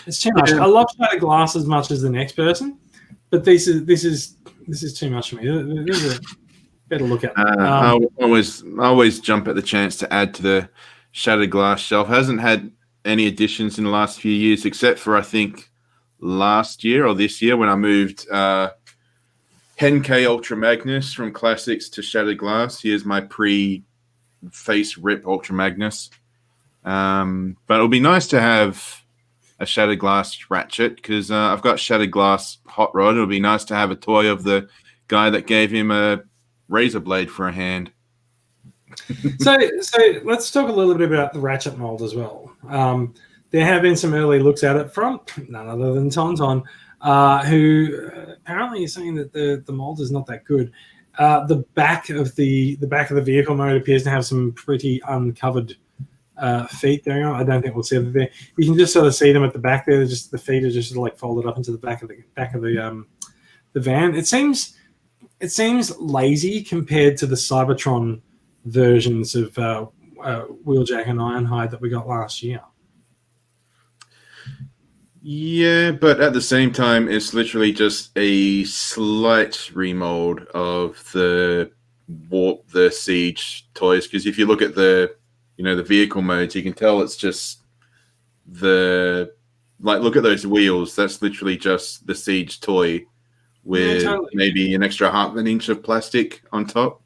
It's too much.
Yeah.
I love Shattered Glass as much as the next person, but this is too much for me. This is a better look at.
I always jump at the chance to add to the Shattered Glass shelf. Hasn't had any additions in the last few years, except for I think last year or this year when I moved Henkei Ultra Magnus from Classics to Shattered Glass. Here's my pre-face rip Ultra Magnus. But it'll be nice to have a Shattered Glass Ratchet because I've got Shattered Glass Hot Rod. It'll be nice to have a toy of the guy that gave him a razor blade for a hand.
So let's talk a little bit about the Ratchet mold as well. There have been some early looks at it from none other than Tauntaun, who apparently is saying that the mold is not that good. The back of the vehicle mode appears to have some pretty uncovered feet going on. I don't think we'll see them there. You can just sort of see them at the back there. Just the feet are just sort of like folded up into the back of the van. It seems lazy compared to the Cybertron versions of Wheeljack and Ironhide that we got last year.
Yeah, but at the same time, it's literally just a slight remold of the Siege toys. Because if you look at the vehicle modes, you can tell it's just look at those wheels. That's literally just the Siege toy with maybe an extra half an inch of plastic on top.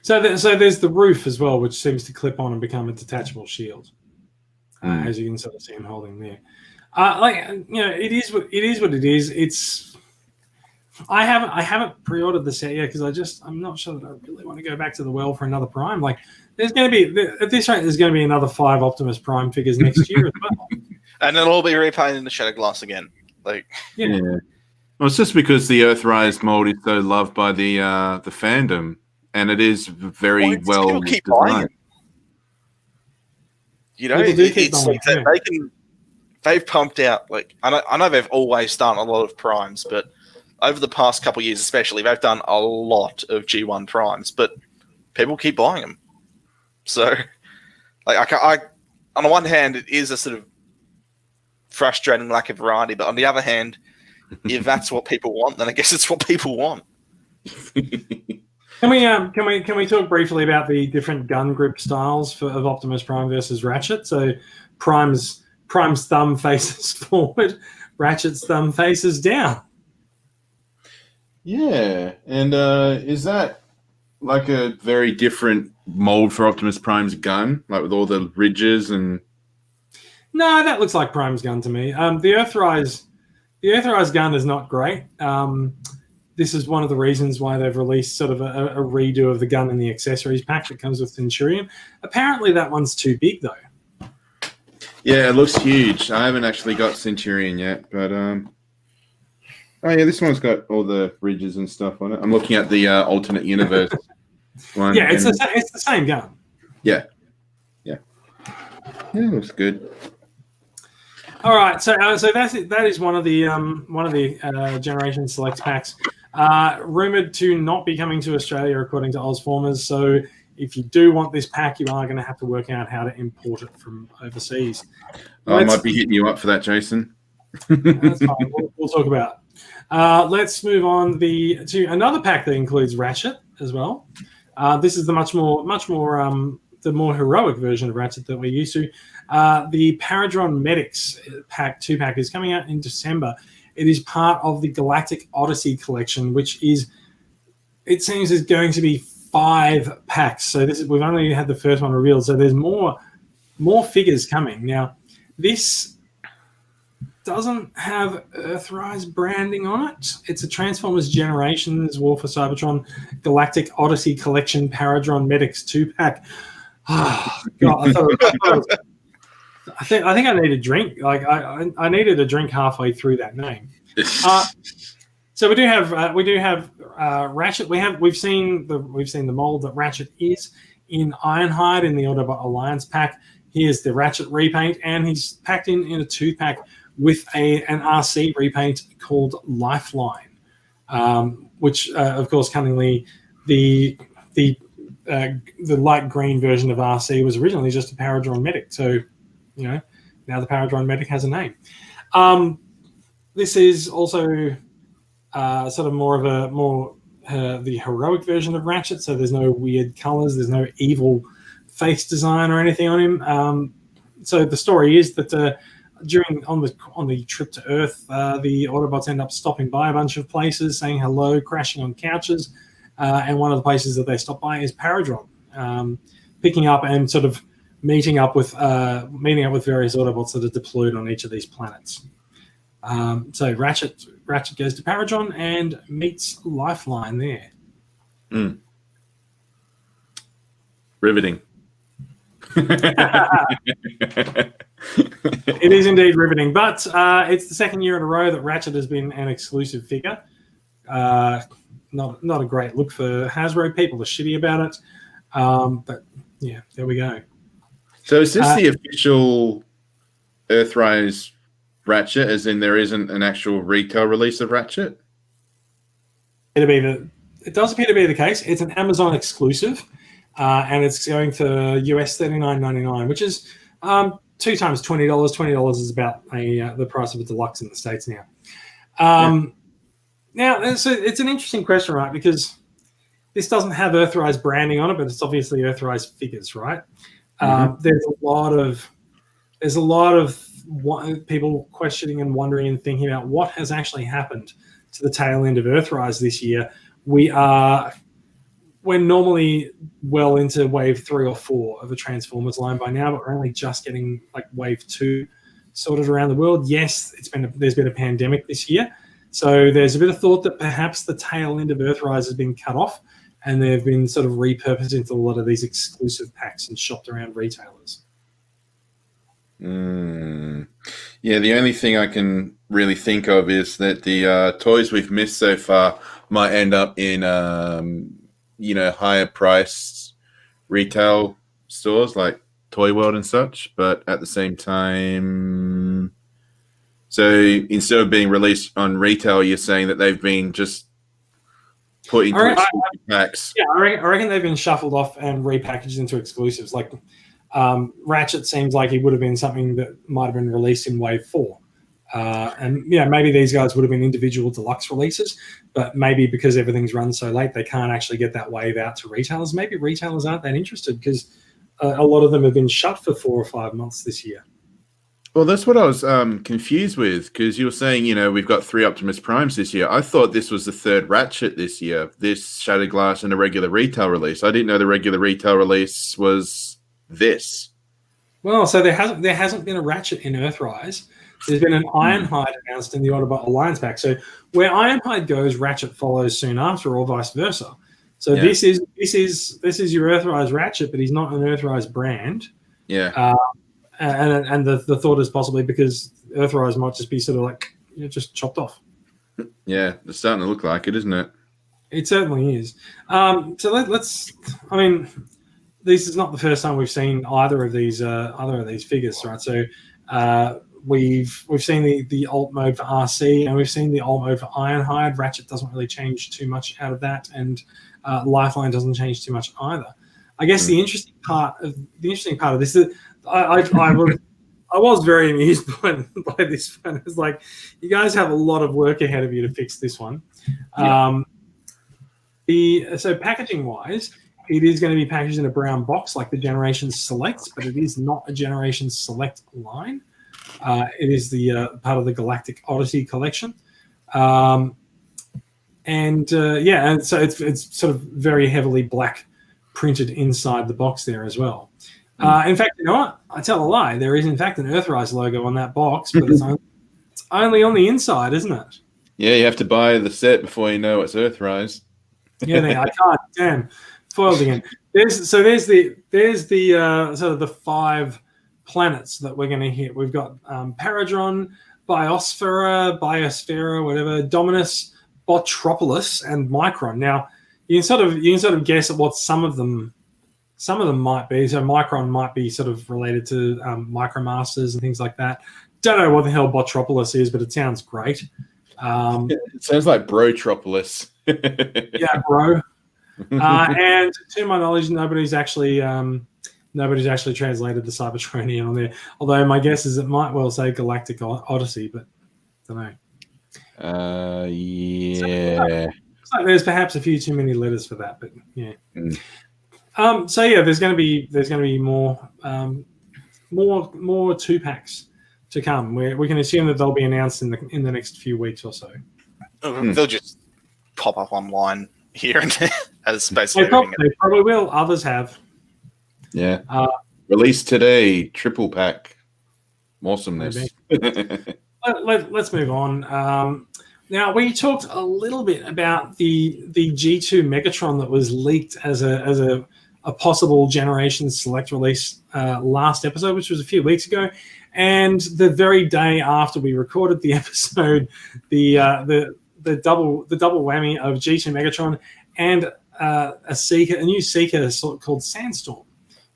So there's the roof as well, which seems to clip on and become a detachable shield, as you can sort of see him holding there. It is what it is. It's I haven't pre-ordered the set yet because I'm not sure that I really want to go back to the well for another Prime. Like there's going to be at this rate there's going to be another 5 Optimus Prime figures next year as well,
and it'll all be repainted in the Shattered Glass again.
Yeah. Well, it's just because the Earthrise mold is so loved by the fandom. And it is very well designed.
It's like that they've pumped out I know they've always done a lot of Primes, but over the past couple of years, especially, they've done a lot of G1 Primes, but people keep buying them. So, I on the one hand, it is a sort of frustrating lack of variety, but on the other hand, if that's what people want, then I guess it's what people want.
Can we talk briefly about the different gun grip styles of Optimus Prime versus Ratchet? So Prime's thumb faces forward, Ratchet's thumb faces down.
Yeah, and is that like a very different mold for Optimus Prime's gun, like with all the ridges and?
No, that looks like Prime's gun to me. The Earthrise gun is not great. This is one of the reasons why they've released sort of a redo of the gun and the accessories pack that comes with Centurion. Apparently that one's too big, though.
Yeah, it looks huge. I haven't actually got Centurion yet, but oh yeah, this one's got all the ridges and stuff on it. I'm looking at the alternate universe one.
Yeah, it's the same gun.
Yeah. Yeah, looks good.
All right, so that is one of the Generation Select packs, rumored to not be coming to Australia according to Ozformers. So if you do want this pack, you are going to have to work out how to import it from overseas.
I might be hitting you up for that, Jason.
That's fine. We'll talk about it. Let's move on to another pack that includes Ratchet as well. This is the much more the more heroic version of Ratchet that we're used to. The Paradron Medics pack 2-pack is coming out in December. It is part of the Galactic Odyssey collection, which it seems is going to be 5 packs. So we've only had the first one revealed. So there's more figures coming. Now, this doesn't have Earthrise branding on it. It's a Transformers Generations War for Cybertron Galactic Odyssey Collection Paradron Medics 2-pack. Oh, God, I think I need a drink. Like I needed a drink halfway through that name. So we do have Ratchet. We've seen the mold that Ratchet is in Ironhide in the Autobot Alliance pack. Here's the Ratchet repaint, and he's packed in a 2-pack with an RC repaint called Lifeline, which of course cunningly the light green version of RC was originally just a Paradron Medic. So, now the Paradron Medic has a name. This is also sort of more the heroic version of Ratchet. So there's no weird colors. There's no evil face design or anything on him. So the story is that on the trip to Earth, the Autobots end up stopping by a bunch of places, saying hello, crashing on couches. And one of the places that they stop by is Paradron, picking up and sort of meeting up with various Autobots that are deployed on each of these planets. So Ratchet goes to Paradron and meets Lifeline there.
Riveting.
It is indeed riveting, but it's the second year in a row that Ratchet has been an exclusive figure. Not a great look for Hasbro. People are shitty about it. But yeah, there we go.
So is this the official Earthrise Ratchet, as in there isn't an actual retail release of Ratchet?
It does appear to be the case. It's an Amazon exclusive, and it's going for US $39.99, which is 2 times $20. $20 is about the price of a deluxe in the States now. Now, it's an interesting question, right? Because this doesn't have Earthrise branding on it, but it's obviously Earthrise figures, right? There's a lot of people questioning and wondering and thinking about what has actually happened to the tail end of Earthrise this year. We're normally well into wave 3 or 4 of the Transformers line by now, but we're only just getting like wave 2 sorted around the world. Yes, there's been a pandemic this year. So there's a bit of thought that perhaps the tail end of Earthrise has been cut off and they've been sort of repurposed into a lot of these exclusive packs and shopped around retailers.
Yeah, the only thing I can really think of is that the toys we've missed so far might end up in, higher priced retail stores like Toy World and such. But at the same time... So instead of being released on retail, you're saying that they've been just put into exclusive packs.
Yeah, I reckon they've been shuffled off and repackaged into exclusives. Like Ratchet seems like he would have been something that might have been released in Wave 4. And maybe these guys would have been individual deluxe releases, but maybe because everything's run so late, they can't actually get that wave out to retailers. Maybe retailers aren't that interested because a lot of them have been shut for 4 or 5 months this year.
Well, that's what I was confused with, because you were saying, we've got 3 Optimus Primes this year. I thought this was the 3rd Ratchet this year, this Shattered Glass and a regular retail release. I didn't know the regular retail release was this.
Well, so there hasn't been a Ratchet in Earthrise. There's been an Ironhide announced in the Autobot Alliance pack. So where Ironhide goes, Ratchet follows soon after, or vice versa. So this is your Earthrise Ratchet, but he's not an Earthrise brand.
Yeah.
And the thought is possibly because Earthrise might just be sort of like just chopped off.
Yeah, it's starting to look like it, isn't it?
It certainly is. So let's. I mean, this is not the first time we've seen either of these figures, right? So we've seen the alt mode for RC, and we've seen the alt mode for Ironhide. Ratchet doesn't really change too much out of that, and Lifeline doesn't change too much either. I guess the interesting part of this is I was very amused by this one. It's like, you guys have a lot of work ahead of you to fix this one. Yeah. So packaging wise, it is going to be packaged in a brown box like the Generation Select, but it is not a Generation Select line. It is the part of the Galactic Odyssey collection. And so it's sort of very heavily black printed inside the box there as well. In fact, you know what? I tell a lie. There is, in fact, an Earthrise logo on that box, but it's only on the inside, isn't it?
Yeah, you have to buy the set before you know it's Earthrise.
Yeah, I can't. Damn, foiled again. There's the sort of the 5 planets that we're going to hit. We've got Paradron, Biosphere, whatever, Dominus, Botropolis, and Micron. Now, you can sort of guess at what some of them might be. So Micron might be sort of related to Micromasters and things like that. Don't know what the hell Botropolis is, but it sounds great.
It sounds like Brotropolis.
Yeah, bro. And to my knowledge, nobody's actually translated the Cybertronian on there. Although my guess is it might well say Galactic Odyssey, but I don't know.
Yeah.
So there's perhaps a few too many letters for that, but yeah. So yeah, there's going to be more 2-packs to come. We can assume that they'll be announced in the next few weeks or so.
They'll just pop up online here and there as basically.
They probably will. Others have.
Yeah. Released today, triple pack. Awesomeness.
Let's move on. Now, we talked a little bit about the G2 Megatron that was leaked as a possible Generation Select release last episode, which was a few weeks ago. And the very day after we recorded the episode, the double whammy of G2 Megatron and a new Seeker called Sandstorm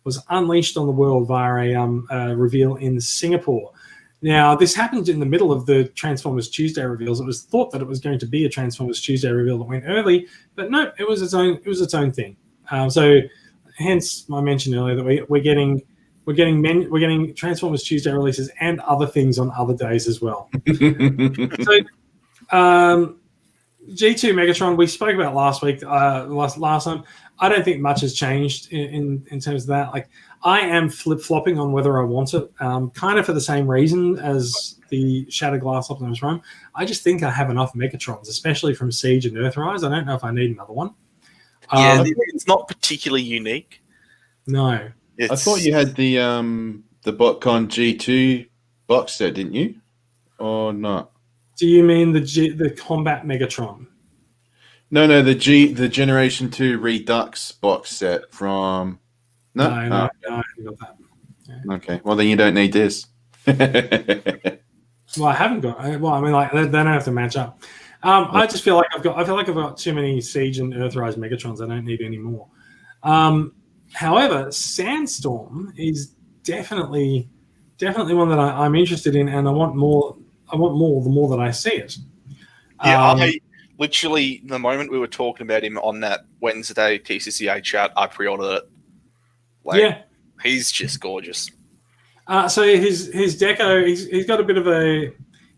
was unleashed on the world via a reveal in Singapore. Now, this happened in the middle of the Transformers Tuesday reveals. It was thought that it was going to be a Transformers Tuesday reveal that went early, but no, it was its own thing. So, hence my mention earlier that we're getting Transformers Tuesday releases and other things on other days as well. So, G2 Megatron, we spoke about last week, last time. I don't think much has changed in terms of that. Like, I am flip-flopping on whether I want it, kind of for the same reason as the Shattered Glass Optimus Prime. I just think I have enough Megatrons, especially from Siege and Earthrise. I don't know if I need another one.
Yeah, it's not particularly unique.
No.
I thought you had the BotCon G2 box set, didn't you? Or not?
Do you mean the Combat Megatron?
No, the Generation 2 Redux box set from... No,
I haven't got that. Yeah.
Okay, well then you don't need this.
Well, I haven't got. Well, I mean, like they don't have to match up. I just feel like I've got too many Siege and Earthrise Megatrons. I don't need any more. However, Sandstorm is definitely one that I'm interested in, and I want more. The more that I see it.
Yeah, I literally the moment we were talking about him on that Wednesday TCCA chat, I pre-ordered it.
Yeah,
he's just gorgeous.
So his deco, he's got a bit of a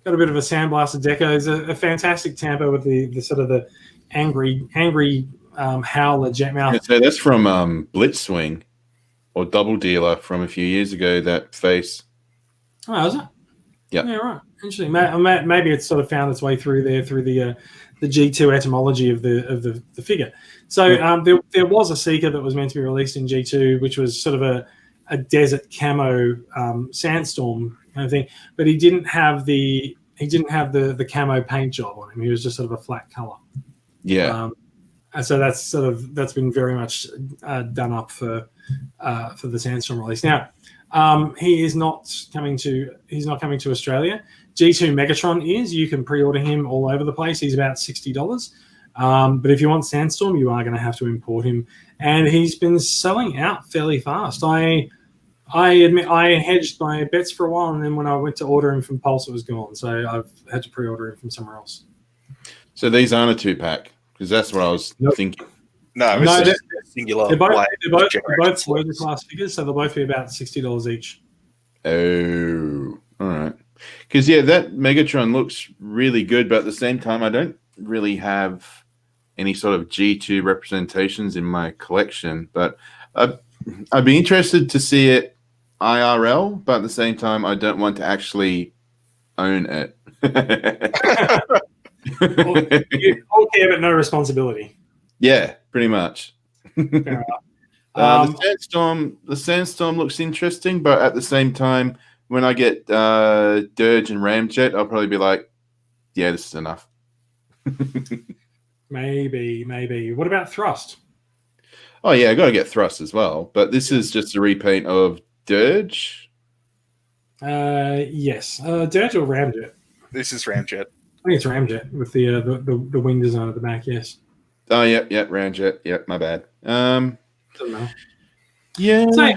sandblaster deco. He's a fantastic tempo with the sort of the angry howler jet mouth.
Yeah, so that's from Blitzwing or Double Dealer from a few years ago. That face.
Oh, is it?
Yeah.
Yeah, right. Interesting. Maybe it's sort of found its way through there through the G2 etymology of the figure. So there was a Seeker that was meant to be released in G2, which was sort of a desert camo sandstorm kind of thing, but he didn't have the the camo paint job on him. He was just sort of a flat color.
Yeah.
And so that's been very much done up for the Sandstorm release. Now, he's not coming to Australia. G2 Megatron is. You can pre-order him all over the place. He's about $60. But if you want Sandstorm, you are going to have to import him, and he's been selling out fairly fast. I admit I hedged my bets for a while, and then when I went to order him from Pulse, it was gone. So I've had to pre-order him from somewhere else.
So these aren't a 2-pack, because that's what I was thinking.
No,
No,
it's just singular.
They're both
Generation
slogan class figures, so they'll both be about $60 each.
Oh, all right. Because, yeah, that Megatron looks really good, but at the same time, I don't really have any sort of G2 representations in my collection. But I'd be interested to see it IRL, but at the same time, I don't want to actually own it.
All care but no responsibility.
Yeah, pretty much.
Fair enough.
The Sandstorm looks interesting, but at the same time, when I get Dirge and Ramjet, I'll probably be like, yeah, this is enough.
Maybe. What about Thrust?
Oh, yeah, I got to get Thrust as well. But this is just a repaint of Dirge.
Yes. Dirge or Ramjet?
This is Ramjet.
I think it's Ramjet with the wing design at the back, yes.
Oh, yep, Ramjet. Yep, my bad.
Doesn't matter.
Yeah.
So, yeah.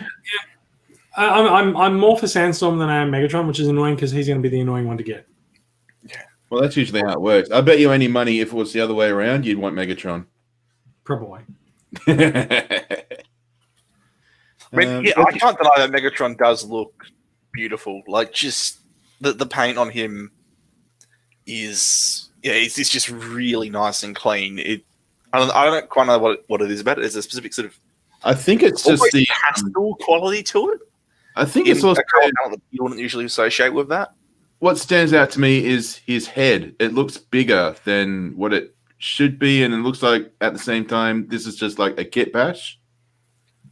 I'm more for Sandstorm than I am Megatron, which is annoying because he's going to be the annoying one to get.
Yeah.
Well, that's usually how it works. I bet you any money if it was the other way around, you'd want Megatron.
Probably.
I mean, I can't deny that Megatron does look beautiful. Like, just the paint on him is, it's just really nice and clean. I don't quite know what it is about it. There's a specific sort of,
I think it's just the
pastel quality to it.
I think it's also
that you wouldn't usually associate with that.
What stands out to me is his head. It looks bigger than what it should be, and it looks like at the same time this is just like a kit bash.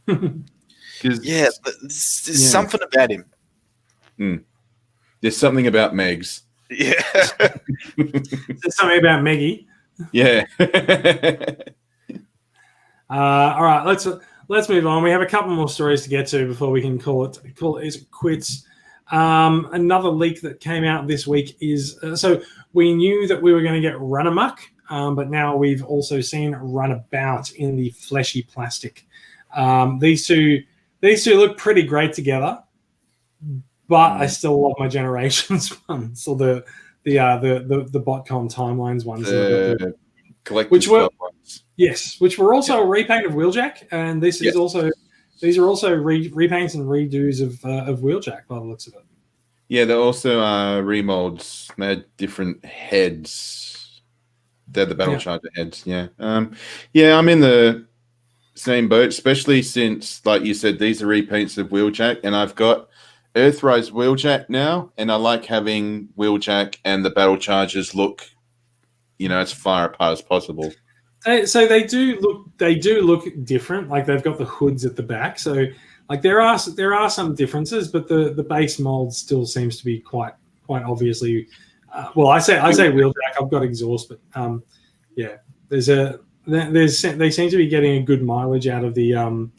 Yeah, but there's something about him.
There's something about Megs.
Yeah.
There's something about Meggie.
Yeah.
All right, let's move on. We have a couple more stories to get to before we can call it quits. Another leak that came out this week is so we knew that we were going to get Runamuck, but now we've also seen Runabout in the fleshy plastic. These two look pretty great together, but I still love my Generations ones, or the BotCon Timelines ones, which were ones. Yes, which were also a repaint of Wheeljack, and these are also repaints and redos of Wheeljack by the looks of it.
Yeah, they're also remolds. They had different heads. They're the Battle Charger heads. Yeah, I'm in the same boat, especially since, like you said, these are repaints of Wheeljack, and I've got Earthrise Wheeljack now, and I like having Wheeljack and the Battle Chargers look, as far apart as possible.
So they do look different. Like they've got the hoods at the back. So like there are some differences, but the base mold still seems to be quite obviously. I say Wheeljack. I've got exhaust, but they seem to be getting a good mileage out of the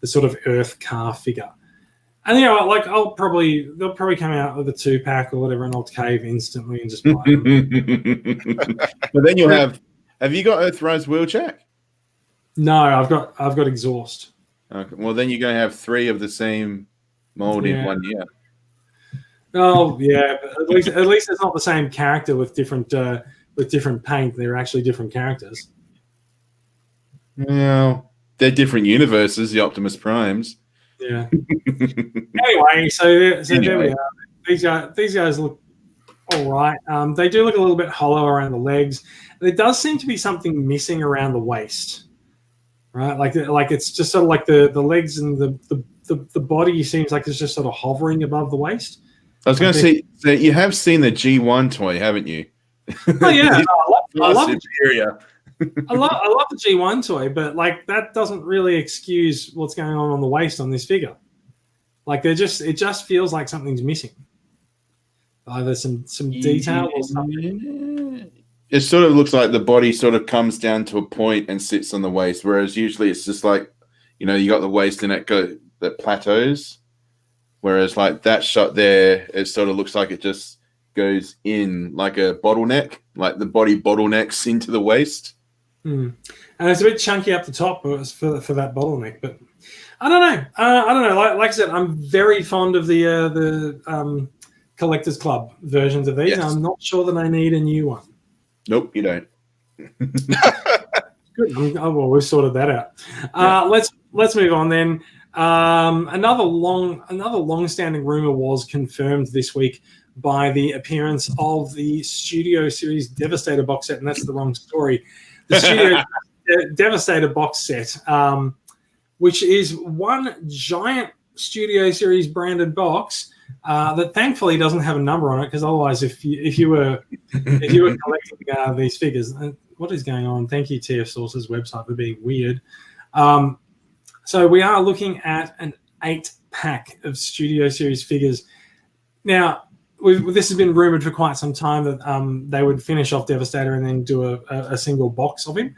sort of Earth car figure. And they'll probably come out with a 2-pack or whatever, and I'll cave instantly and just buy them.
But then you'll have you got Earthrise Wheeljack?
No, I've got exhaust.
Okay. Well, then you're going to have 3 of the same mold in 1 year.
Oh yeah, but at least it's not the same character with different paint. They're actually different characters.
Well, they're different universes. The Optimus Primes.
Yeah. Anyway, so there we are. These guys look all right. They do look a little bit hollow around the legs. There does seem to be something missing around the waist, right? Like it's just sort of like the legs and the body seems like it's just sort of hovering above the waist.
I was going to say, so you have seen the G1 toy, haven't you?
Oh yeah, I love
superior.
I love the G1 toy, but like that doesn't really excuse what's going on the waist on this figure. Like it just feels like something's missing. Either some detail or something.
It sort of looks like the body sort of comes down to a point and sits on the waist, whereas usually it's just like, you got the waist and that plateaus. Whereas like that shot there, it sort of looks like it just goes in like a bottleneck, like the body bottlenecks into the waist.
And it's a bit chunky up the top for that bottleneck, but I don't know. I don't know. Like I said, I'm very fond of the Collectors Club versions of these.
Yes.
I'm not sure that I need a new one.
Nope, you don't.
Good. Well, we've sorted that out. Let's move on then. Another long-standing rumor was confirmed this week by the appearance of the Studio Series Devastator box set, and that's the wrong story. The Studio Devastator box set, which is one giant Studio Series branded box that thankfully doesn't have a number on it, because otherwise, if you were collecting these figures, what is going on? Thank you, TF Source's website, for being weird. So we are looking at an 8-pack of Studio Series figures. Now, this has been rumored for quite some time that they would finish off Devastator and then do a single box of him.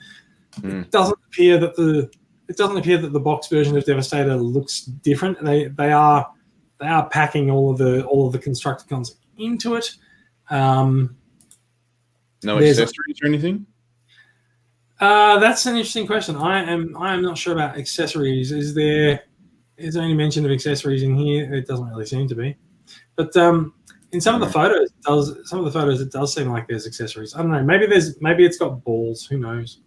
It doesn't appear that the box version of Devastator looks different. They are packing all of the Constructicons into it.
No accessories or anything?
That's an interesting question. I am not sure about accessories. Is there any mention of accessories in here? It doesn't really seem to be. But in some of the photos, it does seem like there's accessories. I don't know. Maybe it's got balls. Who knows?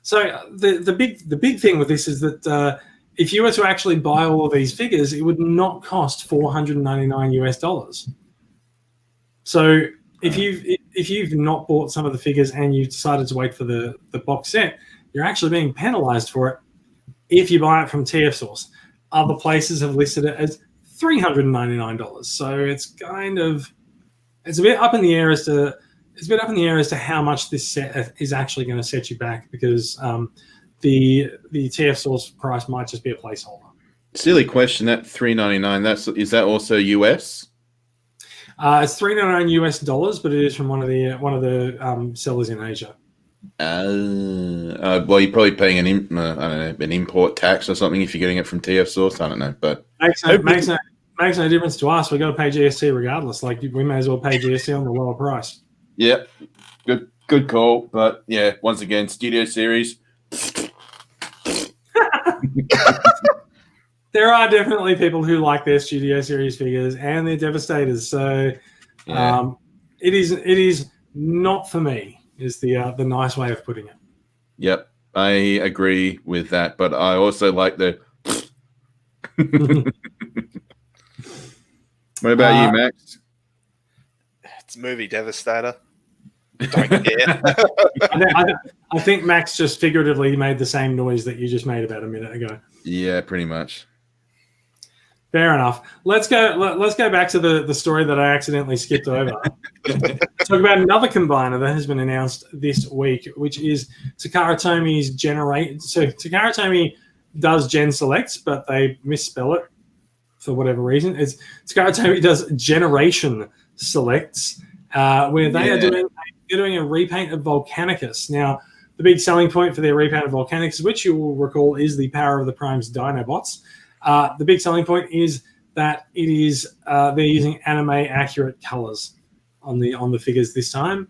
So the big thing with this is that if you were to actually buy all of these figures, it would not cost $499. So if you've not bought some of the figures and you decided to wait for the box set, you're actually being penalized for it if you buy it from TF Source. Other places have listed it as $399. So it's a bit up in the air as to how much this set is actually going to set you back, because the TF Source price might just be a placeholder.
Silly question. That $399. Is that also US?
It's $399 US, but it is from one of the sellers in Asia.
Well, you're probably paying an import tax or something if you're getting it from TF Source. I don't know, but
makes no difference to us. We got to pay GST regardless. Like, we may as well pay GST on the lower price.
Yeah, good call. But yeah, once again, Studio Series.
There are definitely people who like their Studio Series figures and their Devastators. So
Yeah.
It is not for me, is the nice way of putting it.
Yep, I agree with that. But I also like the. What about you, Max?
It's movie Devastator. Don't care.
I think Max just figuratively made the same noise that you just made about a minute ago.
Yeah, pretty much.
Fair enough. Let's go back to the story that I accidentally skipped over. Talk about another combiner that has been announced this week, which is Takara Tomi's Generate. So Takara Tomy does Gen Selects, but they misspell it for whatever reason. Takara Tomy does Generation Selects, where they are doing a repaint of Volcanicus. Now, the big selling point for their repaint of Volcanicus, which you will recall is the Power of the Prime's Dinobots, the big selling point is that it is they're using anime accurate colors on the figures this time.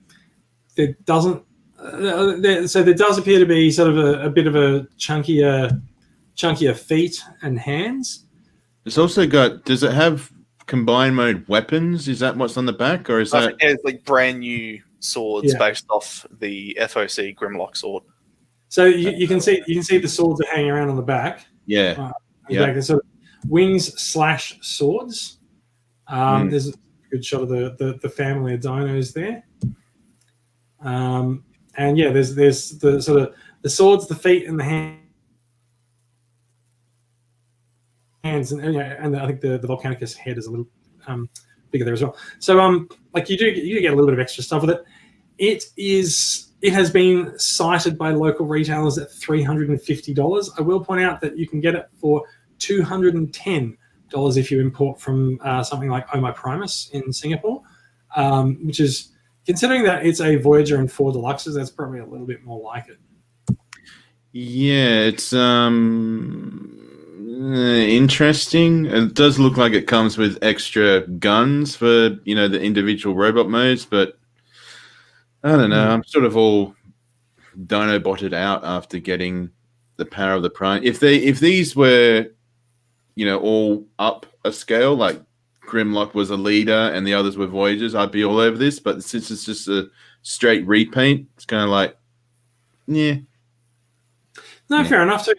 There doesn't so there does appear to be sort of a bit of a chunkier feet and hands.
It's also got. Does it have combined mode weapons? Is that what's on the back, or is that?
It's like brand new swords based off the FOC Grimlock sword.
So you can see the swords are hanging around on the back.
Yeah.
Exactly. So wings/swords. There's a good shot of the family of dinos there. And yeah, there's the sort of the swords, the feet, and the hands, and I think the Volcanicus head is a little bigger there as well. So like you do get a little bit of extra stuff with it. It has been cited by local retailers at $350. I will point out that you can get it for $210 if you import from something like Omai Primus in Singapore, which is, considering that it's a Voyager and 4 Deluxes, that's probably a little bit more like it.
Yeah, it's interesting. It does look like it comes with extra guns for the individual robot modes, but I don't know. I'm sort of all Dinobotted out after getting the power of the Prime. If these were, all up a scale, like Grimlock was a leader and the others were Voyagers, I'd be all over this. But since it's just a straight repaint, it's kind of like, yeah.
No, fair enough. So,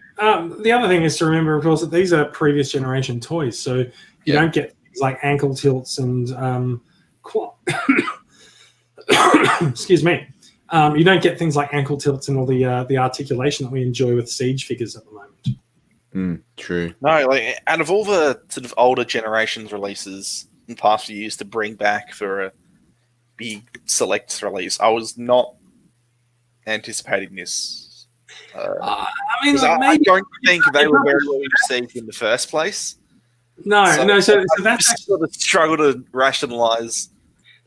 the other thing is to remember, of course, that these are previous generation toys, so you don't get things like ankle tilts and excuse me. You don't get things like ankle tilts and all the articulation that we enjoy with Siege figures at the moment.
True.
No, like out of all the sort of older generations releases in the past few years to bring back for a big select release, I was not anticipating this.
I
I don't think they were very well received in the first place.
No. So that's
sort of struggle to rationalize.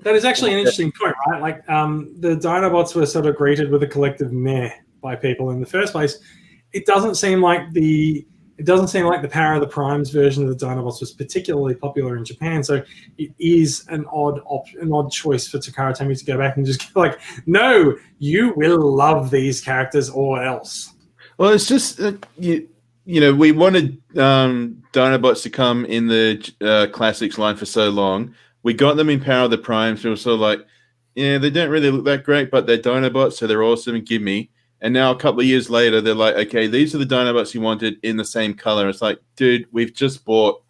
That is actually an interesting point, right? Like the Dinobots were sort of greeted with a collective meh by people in the first place. It doesn't seem like the Power of the Primes version of the Dinobots was particularly popular in Japan. So it is an odd choice for Takara Tomy to go back and just go like, no, you will love these characters or else.
Well, it's just we wanted Dinobots to come in the classics line for so long. We got them in Power of the Primes. We were sort of like, yeah, they don't really look that great, but they're Dinobots, so they're awesome and give me. And now a couple of years later, they're like, okay, these are the Dinobots you wanted in the same color. It's like, dude, we've just bought,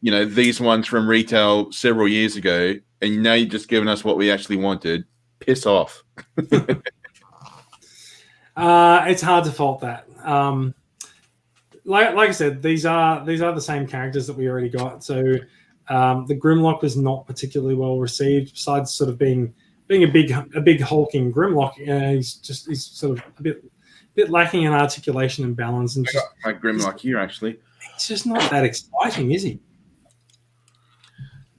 these ones from retail several years ago, and now you're just giving us what we actually wanted. Piss off.
It's hard to fault that. Like I said, these are the same characters that we already got. So the Grimlock was not particularly well received, besides sort of being a big hulking Grimlock. He's sort of a bit lacking in articulation and balance. And
I got my Grimlock here, actually.
He's just not that exciting, is he?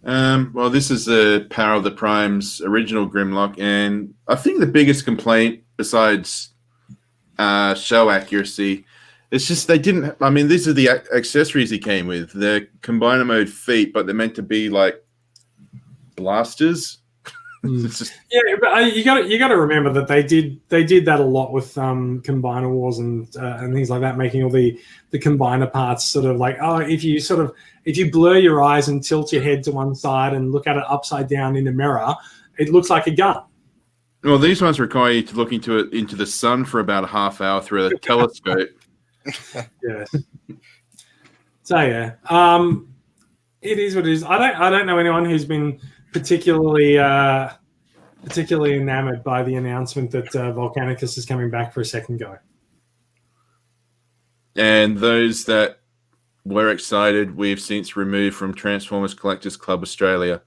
Well, this is the Power of the Primes original Grimlock, and I think the biggest complaint, besides show accuracy, it's just they didn't. I mean, these are the accessories he came with. They're combiner mode feet, but they're meant to be like blasters.
Just... Yeah, but you got to remember that they did that a lot with Combiner Wars and things like that, making all the combiner parts sort of like, oh, if you blur your eyes and tilt your head to one side and look at it upside down in a mirror, it looks like a gun.
Well, these ones require you to look into the sun for about a half hour through a telescope.
Yes. So yeah, it is what it is. I don't know anyone who's been particularly enamored by the announcement that Volcanicus is coming back for a second go.
And those that were excited, we've since removed from Transformers Collectors Club Australia.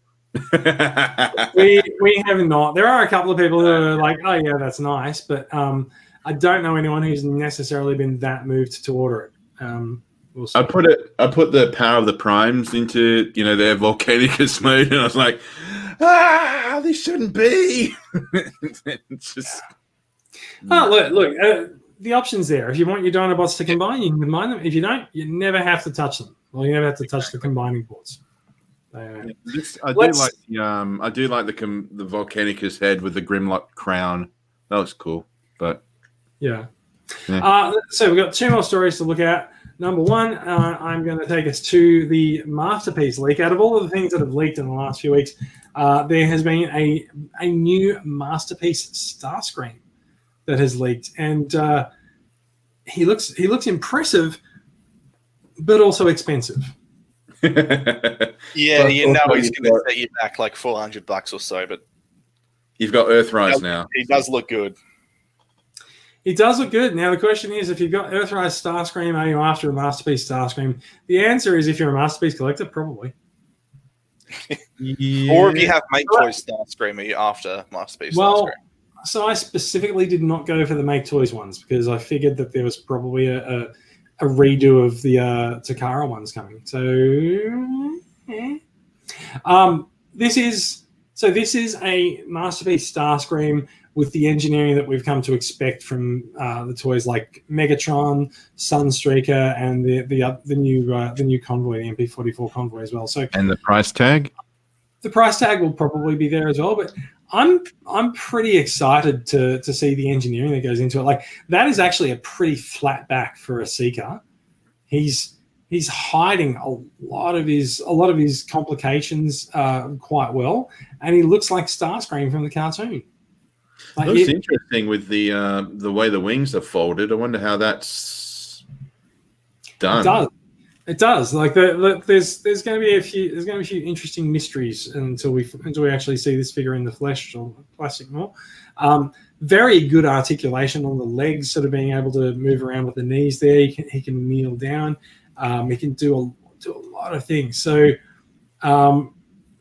we have not. There are a couple of people who are like, oh yeah, that's nice, but I don't know anyone who's necessarily been that moved to order it. We'll see. I put
the Power of the Primes into their Volcanicus mode, and I was like, this shouldn't be. It's just.
Oh, look. The option's there. If you want your Dinobots to combine, you can combine them. If you don't, you never have to touch them. Well, you never have to touch the combining boards.
I do like the Volcanicus head with the Grimlock crown. That looks cool. But
yeah. So we've got two more stories to look at. Number one, I'm going to take us to the Masterpiece leak. Out of all of the things that have leaked in the last few weeks, there has been a new Masterpiece Starscream that has leaked, and he looks impressive, but also expensive.
Yeah, he's going to set you back like $400 or so, but
you've got Earthrise now.
He does look good.
He does look good. Now, the question is, if you've got Earthrise Starscream, are you after a Masterpiece Starscream? The answer is, if you're a Masterpiece collector, probably.
Yeah.
Or if you have Make Toys Starscream, are you after Masterpiece Starscream?
So I specifically did not go for the Make Toys ones because I figured that there was probably a redo of the Takara ones coming. So this is a Masterpiece Starscream with the engineering that we've come to expect from the toys like Megatron, Sunstreaker, and the new Convoy, the MP-44 Convoy as well. So
and the price tag.
The price tag will probably be there as well, but I'm pretty excited to see the engineering that goes into it. Like that is actually a pretty flat back for a Seeker. He's hiding a lot of his complications quite well, and he looks like Starscream from the cartoon. Like
looks interesting with the way the wings are folded. I wonder how that's done.
It does. Like there's going to be a few interesting mysteries until we actually see this figure in the flesh or plastic more. Very good articulation on the legs, sort of being able to move around with the knees there. He can kneel down. He can do a lot of things. So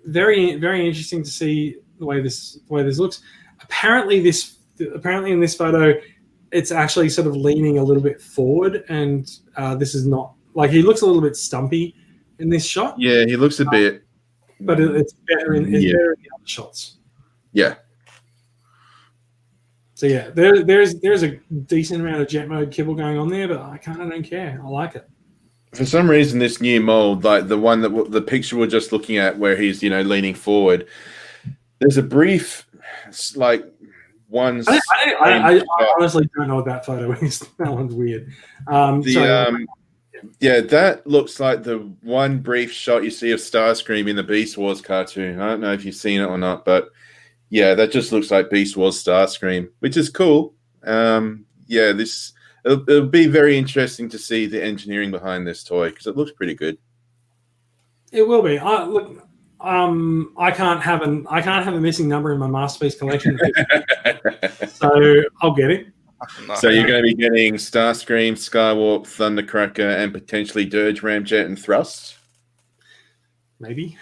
very, very interesting to see the way this looks. Apparently in this photo, it's actually sort of leaning a little bit forward, and this is not like he looks a little bit stumpy in this shot.
Yeah, he looks a bit,
but it's better in the other shots.
Yeah.
So yeah, there's a decent amount of jet mode kibble going on there, but I kind of don't care. I like it.
For some reason, this new mold, like the one that the picture we're just looking at, where he's leaning forward, there's a brief like one.
I honestly don't know what that photo is. That one's weird.
Yeah, that looks like the one brief shot you see of Starscream in the Beast Wars cartoon. I don't know if you've seen it or not, but yeah, that just looks like Beast Wars Starscream, which is cool. Yeah, it'll be very interesting to see the engineering behind this toy because it looks pretty good.
It will be. Look, I can't have a missing number in my masterpiece collection, so I'll get it.
So you're going to be getting Starscream, Skywarp, Thundercracker, and potentially Dirge Ramjet and Thrust?
Maybe.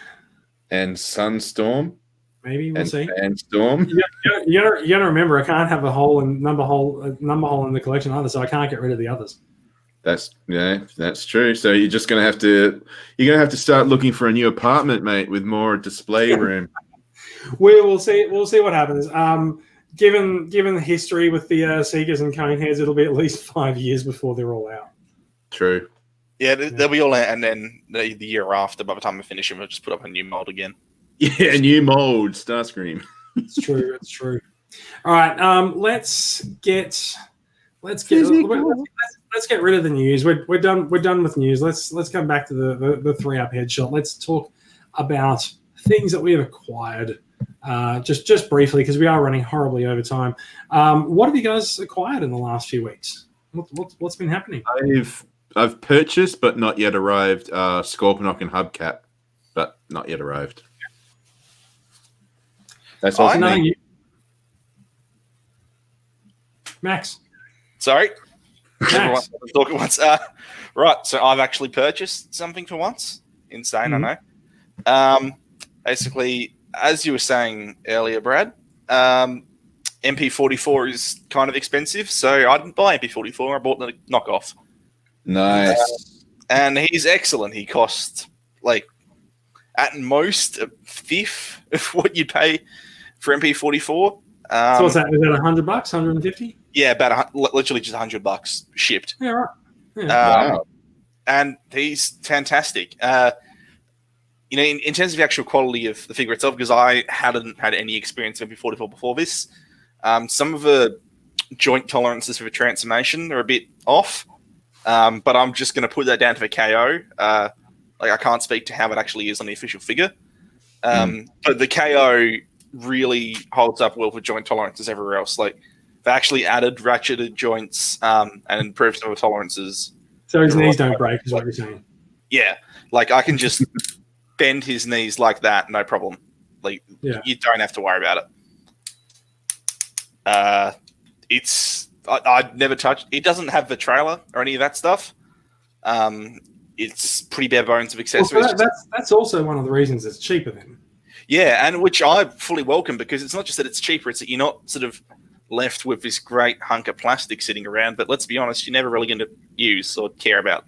And Sunstorm?
Maybe, we'll see.
And Storm?
You gotta remember, I can't have a number hole in the collection either, so I can't get rid of the others.
That's true. So you're just going to have to start looking for a new apartment, mate, with more display room.
We'll see what happens. Given the history with the Seekers and Coneheads, it'll be at least 5 years before they're all out.
True.
Yeah, they'll be all out, and then the year after, by the time I finish them, we'll just put up a new mold again.
Yeah, new mold, Starscream.
It's true. All right, let's get rid of the news. We're done with news. Let's come back to the 3-up headshot. Let's talk about things that we have acquired. Just briefly, because we are running horribly over time. What have you guys acquired in the last few weeks? What's been happening?
I've purchased but not yet arrived Scorponok and Hubcap, but not yet arrived. That's all.
Max. Sorry. Max. Talk at once. Right. So I've actually purchased something for once. Insane, I know. Basically, as you were saying earlier, Brad, MP44 is kind of expensive, so I didn't buy MP44. I bought the knockoff.
Nice.
Mm-hmm.
And he's excellent. He costs at most a fifth of what you'd pay for MP44.
So what's that? Is that $100? $150?
Yeah, about literally just $100 shipped.
Yeah, right. Yeah.
Wow.
And he's fantastic. In terms of the actual quality of the figure itself, because I hadn't had any experience with MP44 before this, some of the joint tolerances for the transformation are a bit off, but I'm just going to put that down to the KO. I can't speak to how it actually is on the official figure. But the KO really holds up well for joint tolerances everywhere else. They actually added ratcheted joints and improved some of the tolerances.
So his knees don't break, is what you're saying?
Yeah. I can just bend his knees like that, no problem. You don't have to worry about it. I'd never touched. It doesn't have the trailer or any of that stuff. It's pretty bare bones of accessories.
Well, that's also one of the reasons it's cheaper then.
Yeah, and which I fully welcome, because it's not just that it's cheaper; it's that you're not sort of left with this great hunk of plastic sitting around. But let's be honest, you're never really going to use or care about.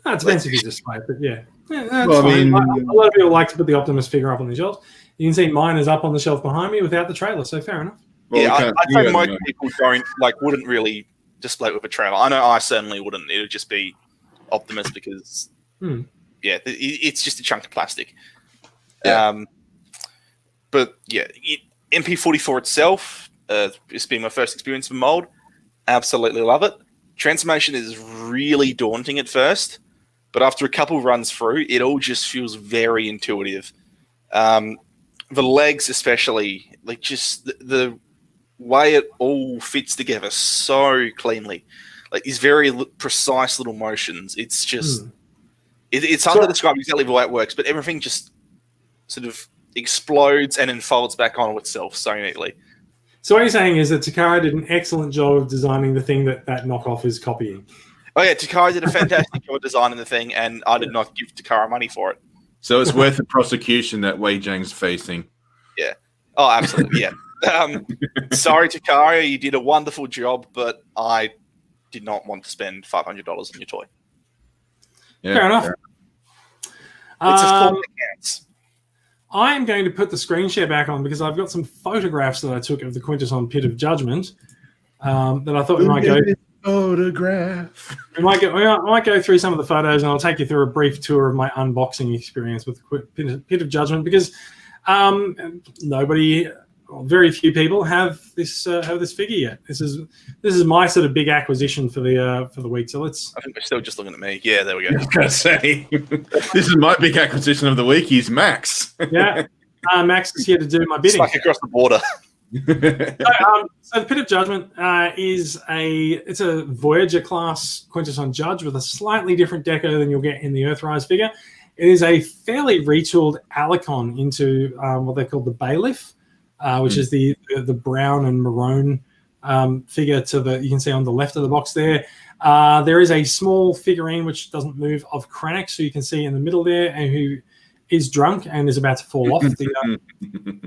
No, it's expensive to display, but yeah. That's fine. A lot of people like to put the Optimus figure up on the shelf. You can see mine is up on the shelf behind me without the trailer, so fair enough.
Well, I'd say most people wouldn't really display it with a trailer. I know I certainly wouldn't. It would just be Optimus because, it's just a chunk of plastic.
Yeah.
But yeah, MP44 itself, it's been my first experience with mold. Absolutely love it. Transformation is really daunting at first, but after a couple runs through, it all just feels very intuitive. The legs, especially, like just the way it all fits together so cleanly, like these very precise little motions. It's just, it's hard to describe exactly the way it works, but everything just sort of explodes and then folds back onto itself so neatly.
So what you're saying is that Takara did an excellent job of designing the thing that knockoff is copying.
Oh yeah, Takara did a fantastic job designing the thing, and I did not give Takara money for it.
So it's worth the prosecution that Wei Zhang's facing.
Yeah. Oh, absolutely. Yeah. Sorry, Takara, you did a wonderful job, but I did not want to spend $500 on your toy.
Yeah, fair enough.
It's as full as it counts.
I'm going to put the screen share back on because I've got some photographs that I took of the Quintesson Pit of Judgment that I thought we might go.
Photograph.
I might go through some of the photos, and I'll take you through a brief tour of my unboxing experience with the Pit of Judgment because very few people have this figure yet. This is my sort of big acquisition for the week. So let's.
I think we're still just looking at me. Yeah, there we go.
I was going to say, this is my big acquisition of the week. He's Max.
Yeah, Max is here to do my bidding.
It's like across the border.
So the Pit of Judgment is a Voyager class Quintesson Judge with a slightly different deco than you'll get in the Earthrise figure. It is a fairly retooled Alicon into what they call the Bailiff, which is the brown and maroon figure you can see on the left of the box there. There is a small figurine which doesn't move of Kranich, so you can see in the middle there, and who is drunk and is about to fall off the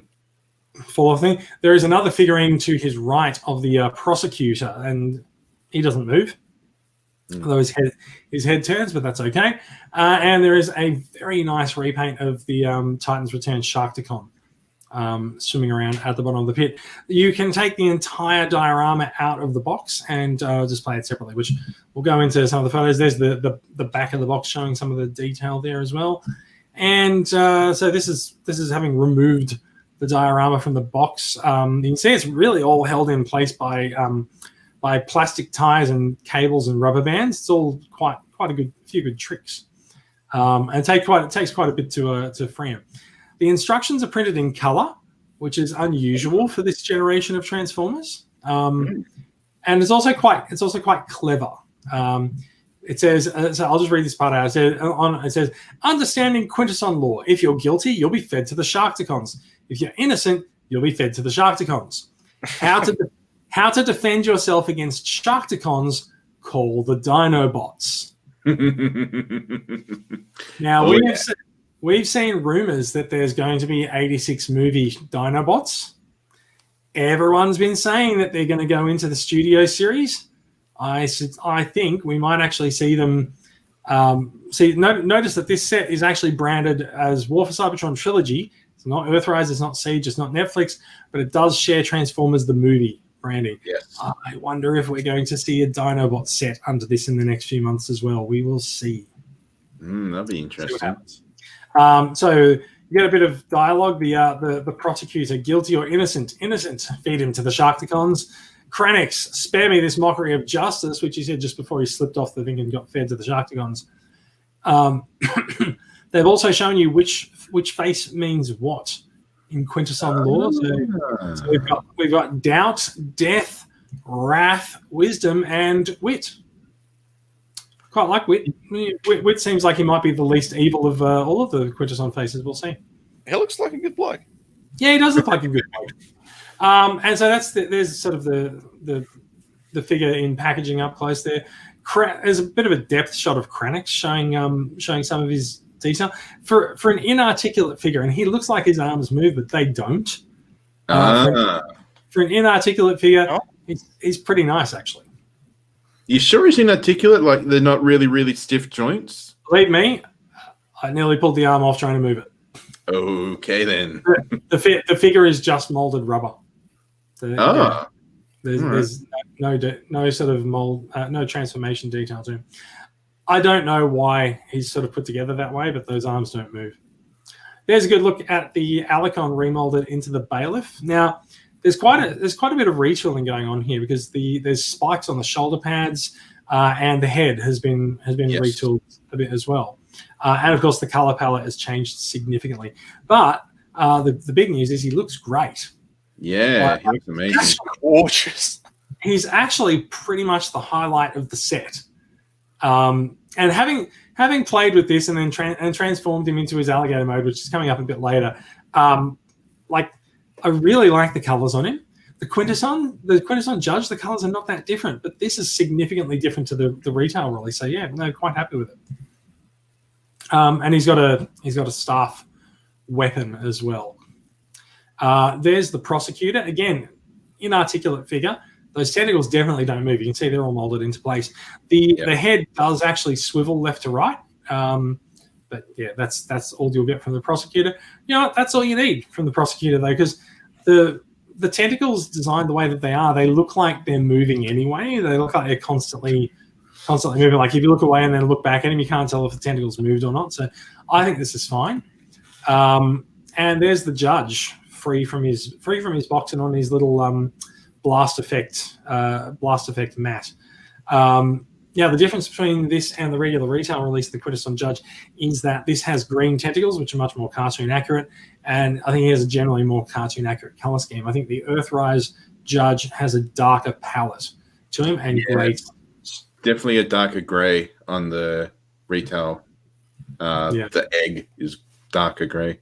fall off thing. There is another figurine to his right of the prosecutor, and he doesn't move. Although his head turns, but that's okay. And there is a very nice repaint of the Titan's Return Sharkticon swimming around at the bottom of the pit. You can take the entire diorama out of the box and display it separately, which we'll go into some of the photos. There's the back of the box showing some of the detail there as well. And so this is having removed the diorama from the box. You can see it's really all held in place by plastic ties and cables and rubber bands. It's all quite a few good tricks, and it takes quite a bit to free them. The instructions are printed in color, which is unusual for this generation of Transformers, and it's also quite clever. It says, so I'll just read this part out. It says, understanding Quintesson lore. If you're guilty, you'll be fed to the Sharkticons. If you're innocent, you'll be fed to the Sharkticons. How to defend yourself against Sharkticons? Call the Dinobots. Now we've seen rumors that there's going to be 86 movie Dinobots. Everyone's been saying that they're going to go into the studio series. I think we might actually see them. Notice that this set is actually branded as War for Cybertron Trilogy. It's not Earthrise, it's not Siege, it's not Netflix, but it does share Transformers the movie branding.
Yes.
I wonder if we're going to see a Dinobot set under this in the next few months as well. We will see.
That'll be interesting.
So you get a bit of dialogue. The prosecutor, guilty or innocent? Innocent. Feed him to the Sharkticons. Kranich, spare me this mockery of justice, which he said just before he slipped off the thing and got fed to the Sharkticons. They've also shown you which face means what in Quintesson lore. So we've got doubt, death, wrath, wisdom, and wit. Quite like Wit. Wit seems like he might be the least evil of all of the Quintesson faces. We'll see.
He looks like a good bloke.
Yeah, he does look like a good bloke. And so there's sort of the figure in packaging up close there. There's a bit of a depth shot of Kranich showing some of his detail for an inarticulate figure, and he looks like his arms move, but they don't. For an inarticulate figure, he's pretty nice actually.
You sure he's inarticulate? Like they're not really stiff joints?
Believe me, I nearly pulled the arm off trying to move it.
Okay then.
The figure is just molded rubber. There's no sort of mold, no transformation detail to him. I don't know why he's sort of put together that way, but those arms don't move. there's a good look at the Alicon remolded into the Bailiff. Now, there's quite a bit of retooling going on here because there's spikes on the shoulder pads, and the head has been retooled a bit as well. And of course, the color palette has changed significantly. But the big news is he looks great.
Yeah, he looks amazing.
That's gorgeous.
He's actually pretty much the highlight of the set. And having played with this and then transformed him into his alligator mode, which is coming up a bit later, I really like the colors on him. The Quintesson Judge, the colors are not that different, but this is significantly different to the retail release. So yeah, no, quite happy with it. And he's got a staff weapon as well. There's the Prosecutor. Again, inarticulate figure. Those tentacles definitely don't move. You can see they're all molded into place. The head does actually swivel left to right. But yeah, that's all you'll get from the Prosecutor. You know what? That's all you need from the Prosecutor, though, because the tentacles designed the way that they are, they look like they're moving anyway. They look like they're constantly moving. Like if you look away and then look back at him, you can't tell if the tentacles moved or not. So I think this is fine. And there's the Judge, free from his box and on his little blast effect mat. The difference between this and the regular retail release of the Quintesson Judge is that this has green tentacles, which are much more cartoon accurate, and I think he has a generally more cartoon accurate color scheme. I think the Earthrise Judge has a darker palette to him and grey.
Definitely a darker grey on the retail. The egg is darker grey.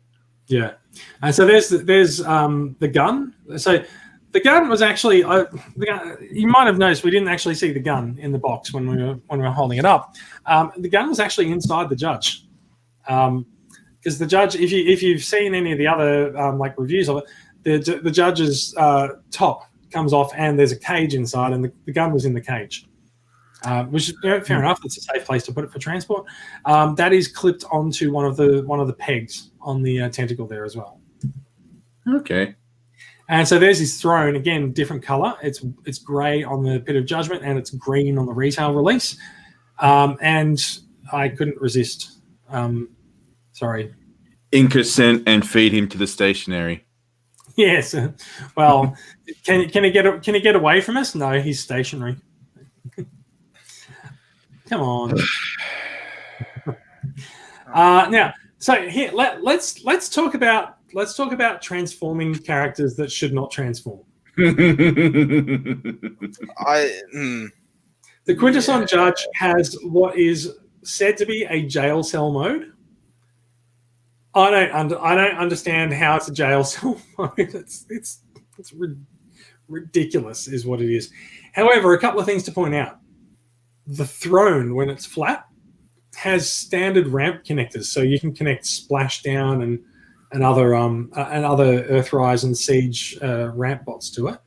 Yeah,
and so there's the gun. So the gun was actually you might have noticed we didn't actually see the gun in the box when we were holding it up. The gun was actually inside the Judge, because the Judge, if you've seen any of the other reviews of it, the Judge's top comes off and there's a cage inside, and the gun was in the cage. Which fair enough. It's a safe place to put it for transport. That is clipped onto one of the pegs on the tentacle there as well.
Okay.
And so there's his throne again, different color. It's grey on the Pit of Judgment and it's green on the retail release. And I couldn't resist. Sorry.
Inconsent and feed him to the stationary.
Yes. Well, can he get away from us? No, he's stationary. Come on. Now, so here let's talk about transforming characters that should not transform. The Quintesson Judge has what is said to be a jail cell mode. I don't understand how it's a jail cell mode. It's ridiculous, is what it is. However, a couple of things to point out. The throne, when it's flat, has standard ramp connectors, so you can connect Splashdown and other Earthrise and Siege ramp bots to it.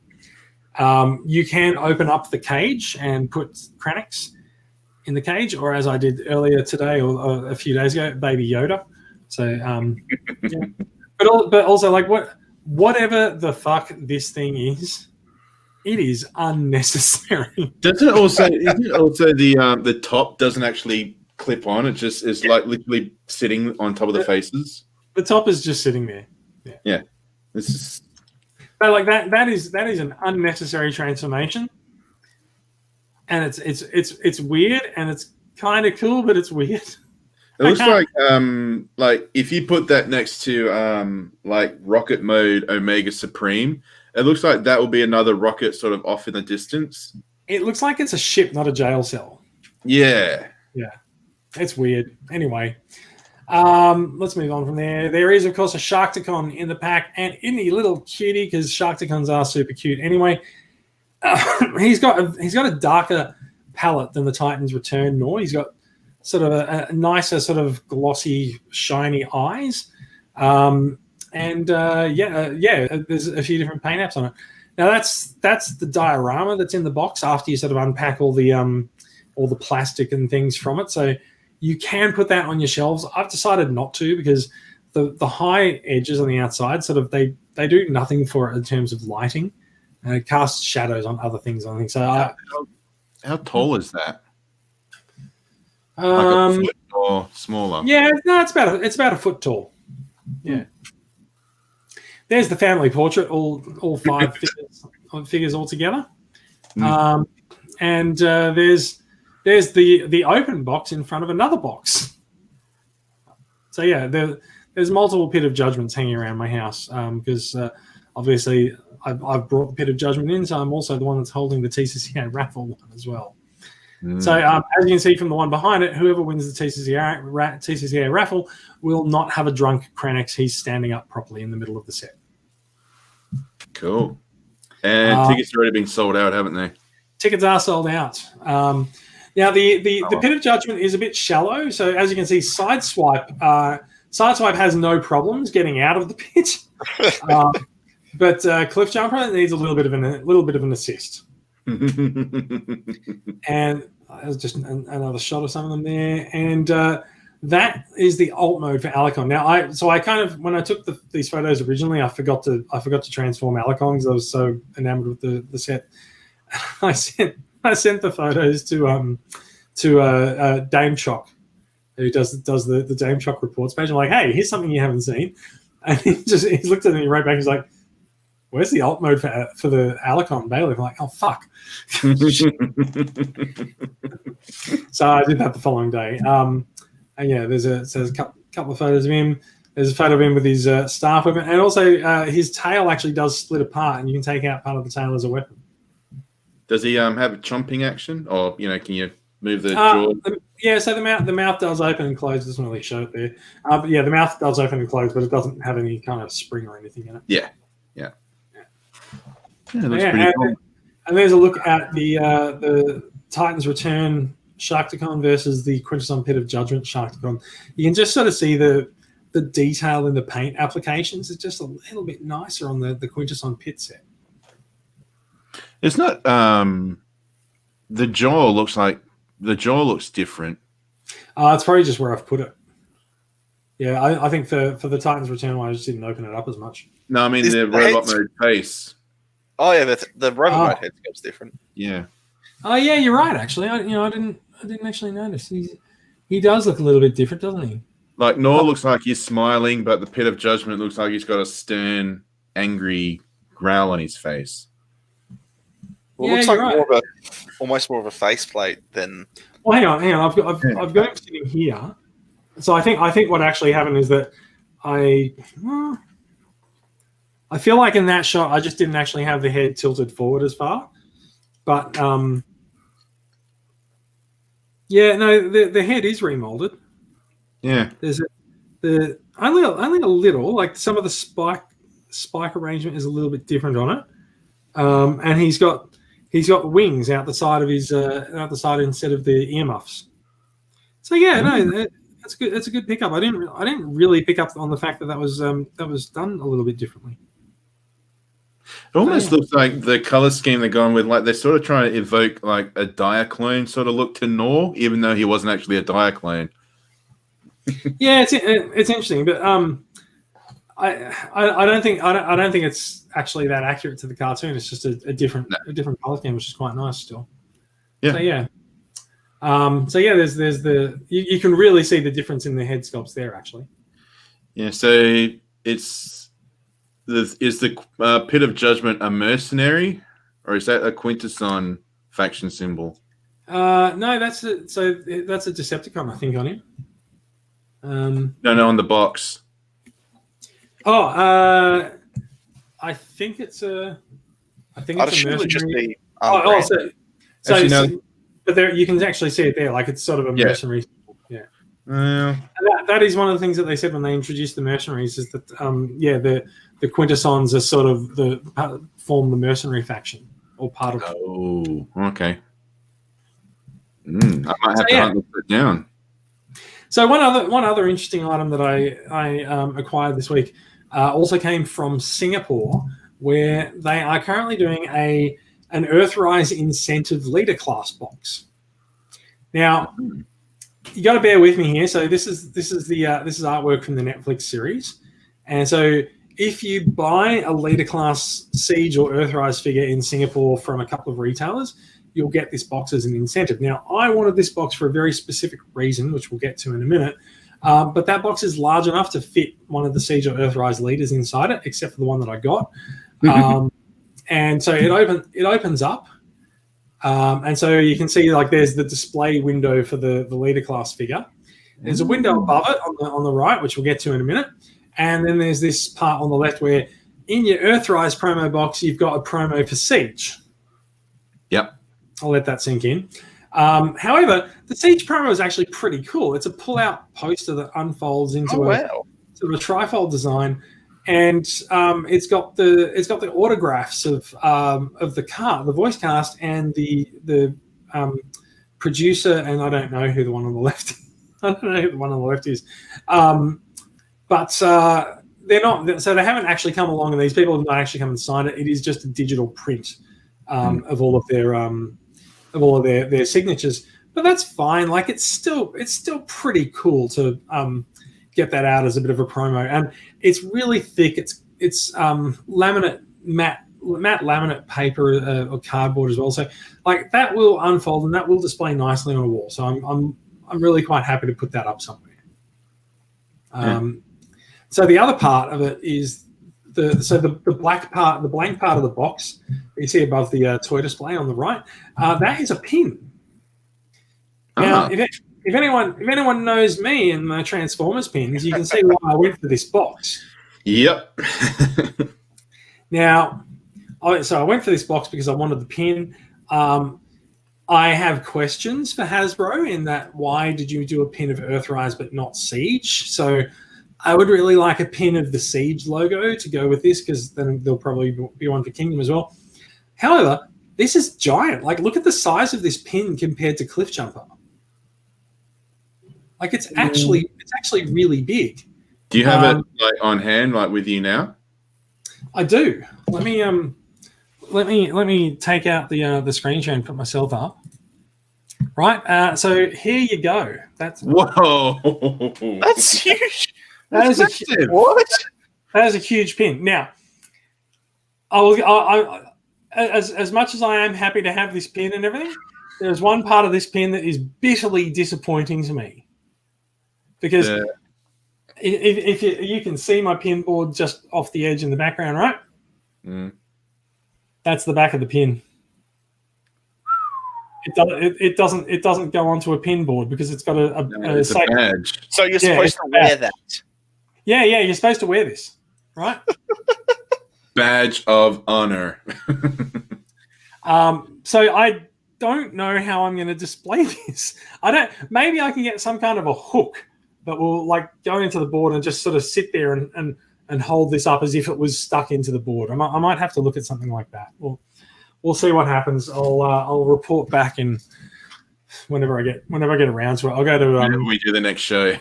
You can open up the cage and put Kranix in the cage, or as I did earlier today or a few days ago, Baby Yoda. So, yeah. But also whatever the fuck this thing is. It is unnecessary.
Isn't it also the top doesn't actually clip on? It just is literally sitting on top of the faces.
The top is just sitting there.
Yeah. This is.
But that is an unnecessary transformation, and it's weird and it's kind of cool, but it's weird.
It looks like if you put that next to Rocket Mode Omega Supreme. It looks like that will be another rocket sort of off in the distance.
It looks like it's a ship, not a jail cell.
Yeah.
Yeah. It's weird. Anyway, let's move on from there. There is, of course, a Sharkticon in the pack, and in the little cutie, because Sharkticons are super cute. Anyway, he's got a darker palette than the Titan's Return Nor. He's got sort of a nicer, sort of glossy, shiny eyes. And there's a few different paint apps on it. Now that's the diorama that's in the box after you sort of unpack all the plastic and things from it. So you can put that on your shelves. I've decided not to because the high edges on the outside sort of they do nothing for it in terms of lighting, and it casts shadows on other things. I think so.
How tall is that?
Like
a foot or smaller?
Yeah, no, it's about a foot tall. Yeah. There's the family portrait, all 5 figures all together. And there's the open box in front of another box. So yeah, there's multiple Pit of Judgments hanging around my house because obviously I've brought the Pit of Judgment in, so I'm also the one that's holding the TCCA raffle one as well. So as you can see from the one behind it, whoever wins the TCCA raffle will not have a drunk Krennic. He's standing up properly in the middle of the set.
Cool. And tickets have already been sold out, haven't they?
Tickets are sold out. Now, the Pit of Judgment is a bit shallow. So as you can see, Sideswipe has no problems getting out of the pit. But Cliffjumper needs a little bit of an assist. And there's just another shot of some of them there. And that is the alt mode for Alicon. Now, I kind of, when I took these photos originally, I forgot to transform Alicon because I was so enamored with the set. I sent the photos to Dame Chock, who does the Dame Chock reports page. I'm like, hey, here's something you haven't seen, and he looked at me right back. He's like, where's the alt mode for the Alicon Bailiff? I'm like, oh fuck. So I did that the following day. And yeah, there's a couple of photos of him. There's a photo of him with his staff weapon, and also his tail actually does split apart, and you can take out part of the tail as a weapon.
Does he have a chomping action, or can you move the jaw?
Yeah, so the mouth does open and close. It doesn't really show it there. But yeah, the mouth does open and close, but it doesn't have any kind of spring or anything in it.
Yeah, looks
pretty
cool.
And there's a look at the Titans Return Sharkticon versus the Quintesson Pit of Judgment Sharkticon. You can just sort of see the detail in the paint applications. It's just a little bit nicer on the Quintesson Pit set.
It's not. The jaw looks different.
It's probably just where I've put it. Yeah, I think for the Titans Return one, I just didn't open it up as much.
No, I mean the robot mode face.
Oh yeah, the robot mode head sculpt's different.
Yeah.
Oh yeah, you're right. Actually, I didn't actually notice. He does look a little bit different, doesn't he?
Like Nor looks like he's smiling, but the Pit of Judgment looks like he's got a stern, angry growl on his face.
Well, it looks like almost more of a faceplate than.
Well, hang on. I've got him sitting here. So I think what actually happened is that I feel like in that shot I just didn't actually have the head tilted forward as far, but yeah, no, the head is remolded.
Yeah,
there's only a little, like some of the spike arrangement is a little bit different on it, and he's got wings out the side of his instead of the earmuffs. So yeah, no, that's good. That's a good pickup. I didn't really pick up on the fact that was done a little bit differently.
It almost looks like the color scheme they're going with, like they're sort of trying to evoke like a Diaclone sort of look to Nor, even though he wasn't actually a Diaclone.
Yeah, it's interesting, but I don't think it's actually that accurate to the cartoon. It's just a different color scheme, which is quite nice still.
Yeah.
So yeah. There's you can really see the difference in the head sculpts there actually.
Yeah, so is the Pit of Judgment a mercenary, or is that a Quintesson faction symbol?
No, that's a Decepticon, I think, on him.
No, on the box.
I think it's a. I think it's a mercenary.
Just be
but there you can actually see it there, like it's sort of a mercenary. Yeah. That is one of the things that they said when they introduced the mercenaries is that the Quintessons are sort of form the mercenary faction or part of.
Oh, okay. I might have to hunt that down.
So one other interesting item that I acquired this week also came from Singapore, where they are currently doing an Earthrise incentive leader class box. Now, you got to bear with me here. So this is artwork from the Netflix series, and so if you buy a leader class Siege or Earthrise figure in Singapore from a couple of retailers, you'll get this box as an incentive. Now, I wanted this box for a very specific reason, which we'll get to in a minute. But that box is large enough to fit one of the Siege or Earthrise leaders inside it, except for the one that I got. And so it opens up. And so you can see like there's the display window for the leader class figure. There's a window above it on the right, which we'll get to in a minute. And then there's this part on the left where in your Earthrise promo box, you've got a promo for Siege.
Yep.
I'll let that sink in. However, the Siege promo is actually pretty cool. It's a pull-out poster that unfolds into sort of a trifold design. And it's got the autographs of the voice cast and the producer, and I don't know who the one on the left. I don't know who the one on the left is, but they're not. So they haven't actually come along, and these people have not actually come and signed it. It is just a digital print of all of their signatures. But that's fine. Like it's still pretty cool to get that out as a bit of a promo, and it's really thick. It's laminate matte laminate paper or cardboard as well. So like that will unfold and that will display nicely on a wall. So I'm really quite happy to put that up somewhere. So the other part of it is the blank part of the box you see above the toy display on the right. That is a pin. Now, if anyone knows me and my Transformers pins, you can see why I went for this box.
Yep.
Now, so I went for this box because I wanted the pin. I have questions for Hasbro in that why did you do a pin of Earthrise but not Siege? So I would really like a pin of the Siege logo to go with this because then there'll probably be one for Kingdom as well. However, this is giant. Like, look at the size of this pin compared to Cliffjumper. Like, it's actually really big.
Do you have it like on hand, like with you now?
I do. Let me take out the screen share and put myself up. Right. So here you go.
Whoa.
That's huge.
That is a huge pin. Now, as much as I am happy to have this pin and everything, there's one part of this pin that is bitterly disappointing to me. Because if you can see my pin board just off the edge in the background, right?
Mm.
That's the back of the pin. It doesn't go onto a pin board because it's got a
badge.
So you're supposed to wear that.
Yeah, you're supposed to wear this, right?
Badge of honor.
So I don't know how I'm going to display this. Maybe I can get some kind of a hook that will like go into the board and just sort of sit there and hold this up as if it was stuck into the board. I might have to look at something like that. We'll see what happens. I'll report back in whenever I get around to it. I'll go to
we do the next show.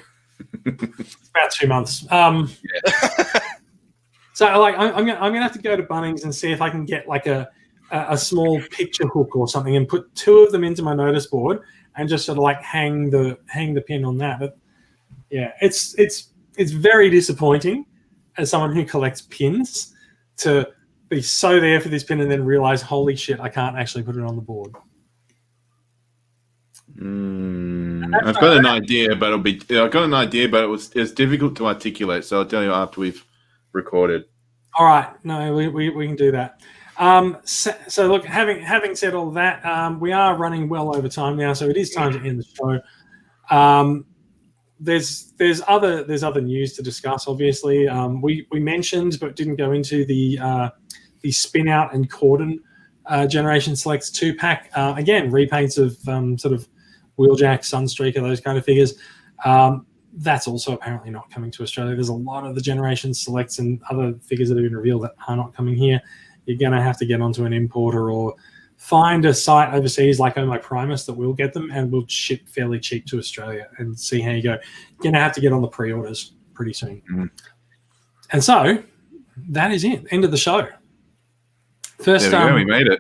It's about 2 months. So like I'm gonna have to go to Bunnings and see if I can get like a small picture hook or something and put two of them into my notice board and just sort of like hang the pin on that. But yeah, it's very disappointing as someone who collects pins to be so there for this pin and then realize, holy shit, I can't actually put it on the board.
I've got an idea, but it was difficult to articulate. So I'll tell you after we've recorded. All
right, no, we can do that. So look, having said all that, we are running well over time now, so it is time to end the show. There's other news to discuss. Obviously, we mentioned but didn't go into the Spin Out and Corden Generation Selects 2-pack. Again, repaints of sort of Wheeljack, Sunstreaker, those kind of figures. That's also apparently not coming to Australia. There's a lot of the Generation Selects and other figures that have been revealed that are not coming here. You're going to have to get onto an importer or find a site overseas like Oh My Primus that will get them and will ship fairly cheap to Australia and see how you go. You're going to have to get on the pre-orders pretty soon. Mm-hmm. And so that is it. End of the show. First,
we made it.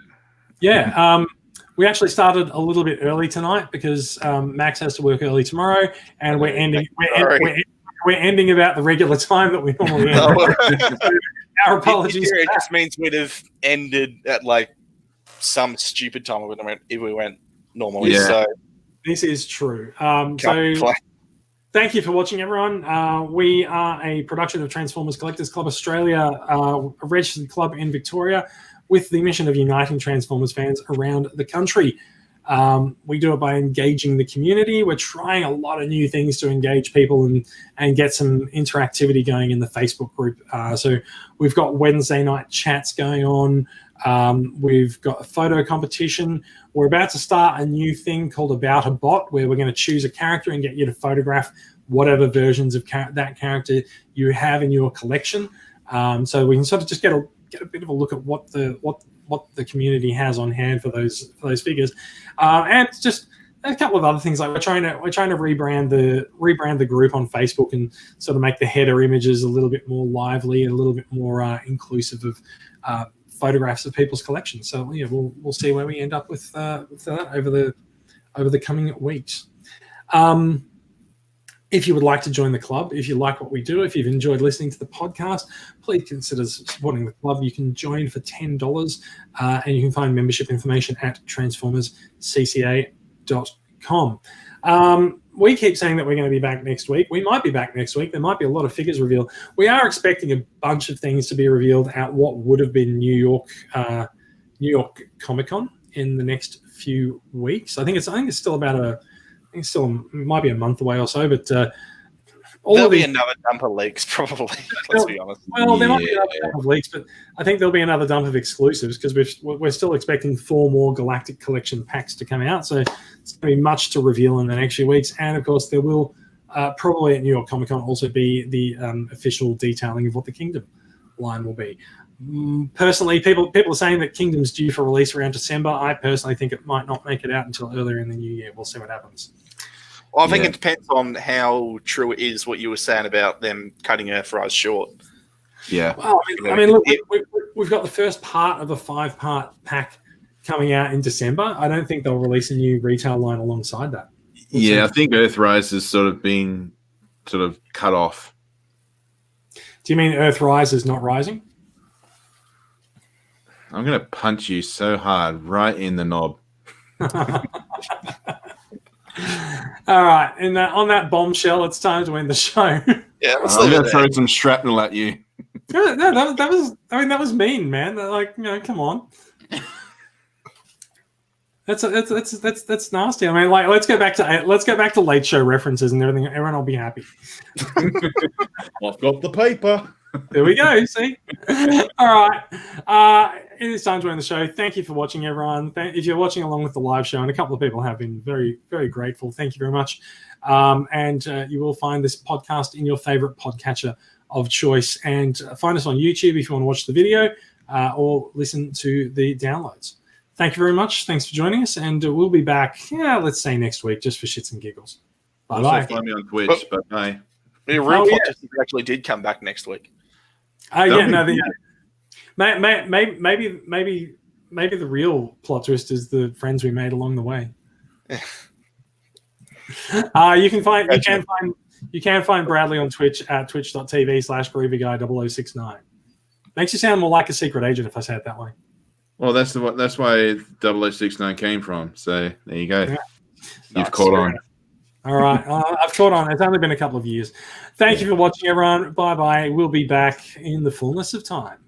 Yeah. We actually started a little bit early tonight because Max has to work early tomorrow, and we're ending about the regular time that we normally end. Our apologies.
It just means we'd have ended at like some stupid time if we went normally.
Yeah.
So
this is true. Thank you for watching, everyone. We are a production of Transformers Collectors Club Australia, a registered club in Victoria, with the mission of uniting Transformers fans around the country. We do it by engaging the community. We're trying a lot of new things to engage people and get some interactivity going in the Facebook group. So we've got Wednesday night chats going on. We've got a photo competition. We're about to start a new thing called About a Bot, where we're going to choose a character and get you to photograph whatever versions of that character you have in your collection. So we can sort of just get a bit of a look at what the community has on hand for those figures, and just a couple of other things. Like we're trying to rebrand the group on Facebook and sort of make the header images a little bit more lively and a little bit more inclusive of photographs of people's collections. So yeah, we'll see where we end up with that over the coming weeks. If you would like to join the club, if you like what we do, if you've enjoyed listening to the podcast, please consider supporting the club. You can join for $10, and you can find membership information at transformerscca.com. We keep saying that we're going to be back next week. We might be back next week. There might be a lot of figures revealed. We are expecting a bunch of things to be revealed at what would have been New York Comic-Con in the next few weeks. I think it's still about it might be a month away or so, but
there'll be another dump of leaks, probably. Let's be honest.
Well, there might be another dump of leaks, but I think there'll be another dump of exclusives because we're still expecting 4 more Galactic Collection packs to come out. So it's going to be much to reveal in the next few weeks. And of course, there will probably at New York Comic Con also be the official detailing of what the Kingdom line will be. Personally, people are saying that Kingdom's due for release around December. I personally think it might not make it out until earlier in the new year. We'll see what happens.
Well, I think it depends on how true it is what you were saying about them cutting Earthrise short.
Yeah.
Well, I mean, look, we've got the first part of a 5-part pack coming out in December. I don't think they'll release a new retail line alongside that.
I think Earthrise is sort of being cut off.
Do you mean Earthrise is not rising?
I'm going to punch you so hard right in the knob.
All right, and on that bombshell, it's time to end the show.
Yeah,
I'm going to throw some shrapnel at you.
No, that was mean, man. Like, come on. That's nasty. I mean, like, let's go back to late show references and everything. Everyone will be happy.
I've got the paper.
There we go. See. All right. It is time to end the show. Thank you for watching, everyone. If you're watching along with the live show, and a couple of people have been very, very grateful. Thank you very much. And you will find this podcast in your favorite podcatcher of choice. And find us on YouTube if you want to watch the video or listen to the downloads. Thank you very much. Thanks for joining us. And we'll be back, let's say next week, just for shits and giggles. Bye-bye.
Also find me on Twitch, but bye.
The real podcast actually did come back next week.
Maybe the real plot twist is the friends we made along the way. You can find Bradley on Twitch at twitch.tv/groovyguy0069. Makes you sound more like a secret agent if I say it that way.
Well, that's why 0069 came from. So there you go. Yeah. You've caught on.
All right. I've caught on. It's only been a couple of years. Thank you for watching, everyone. Bye-bye. We'll be back in the fullness of time.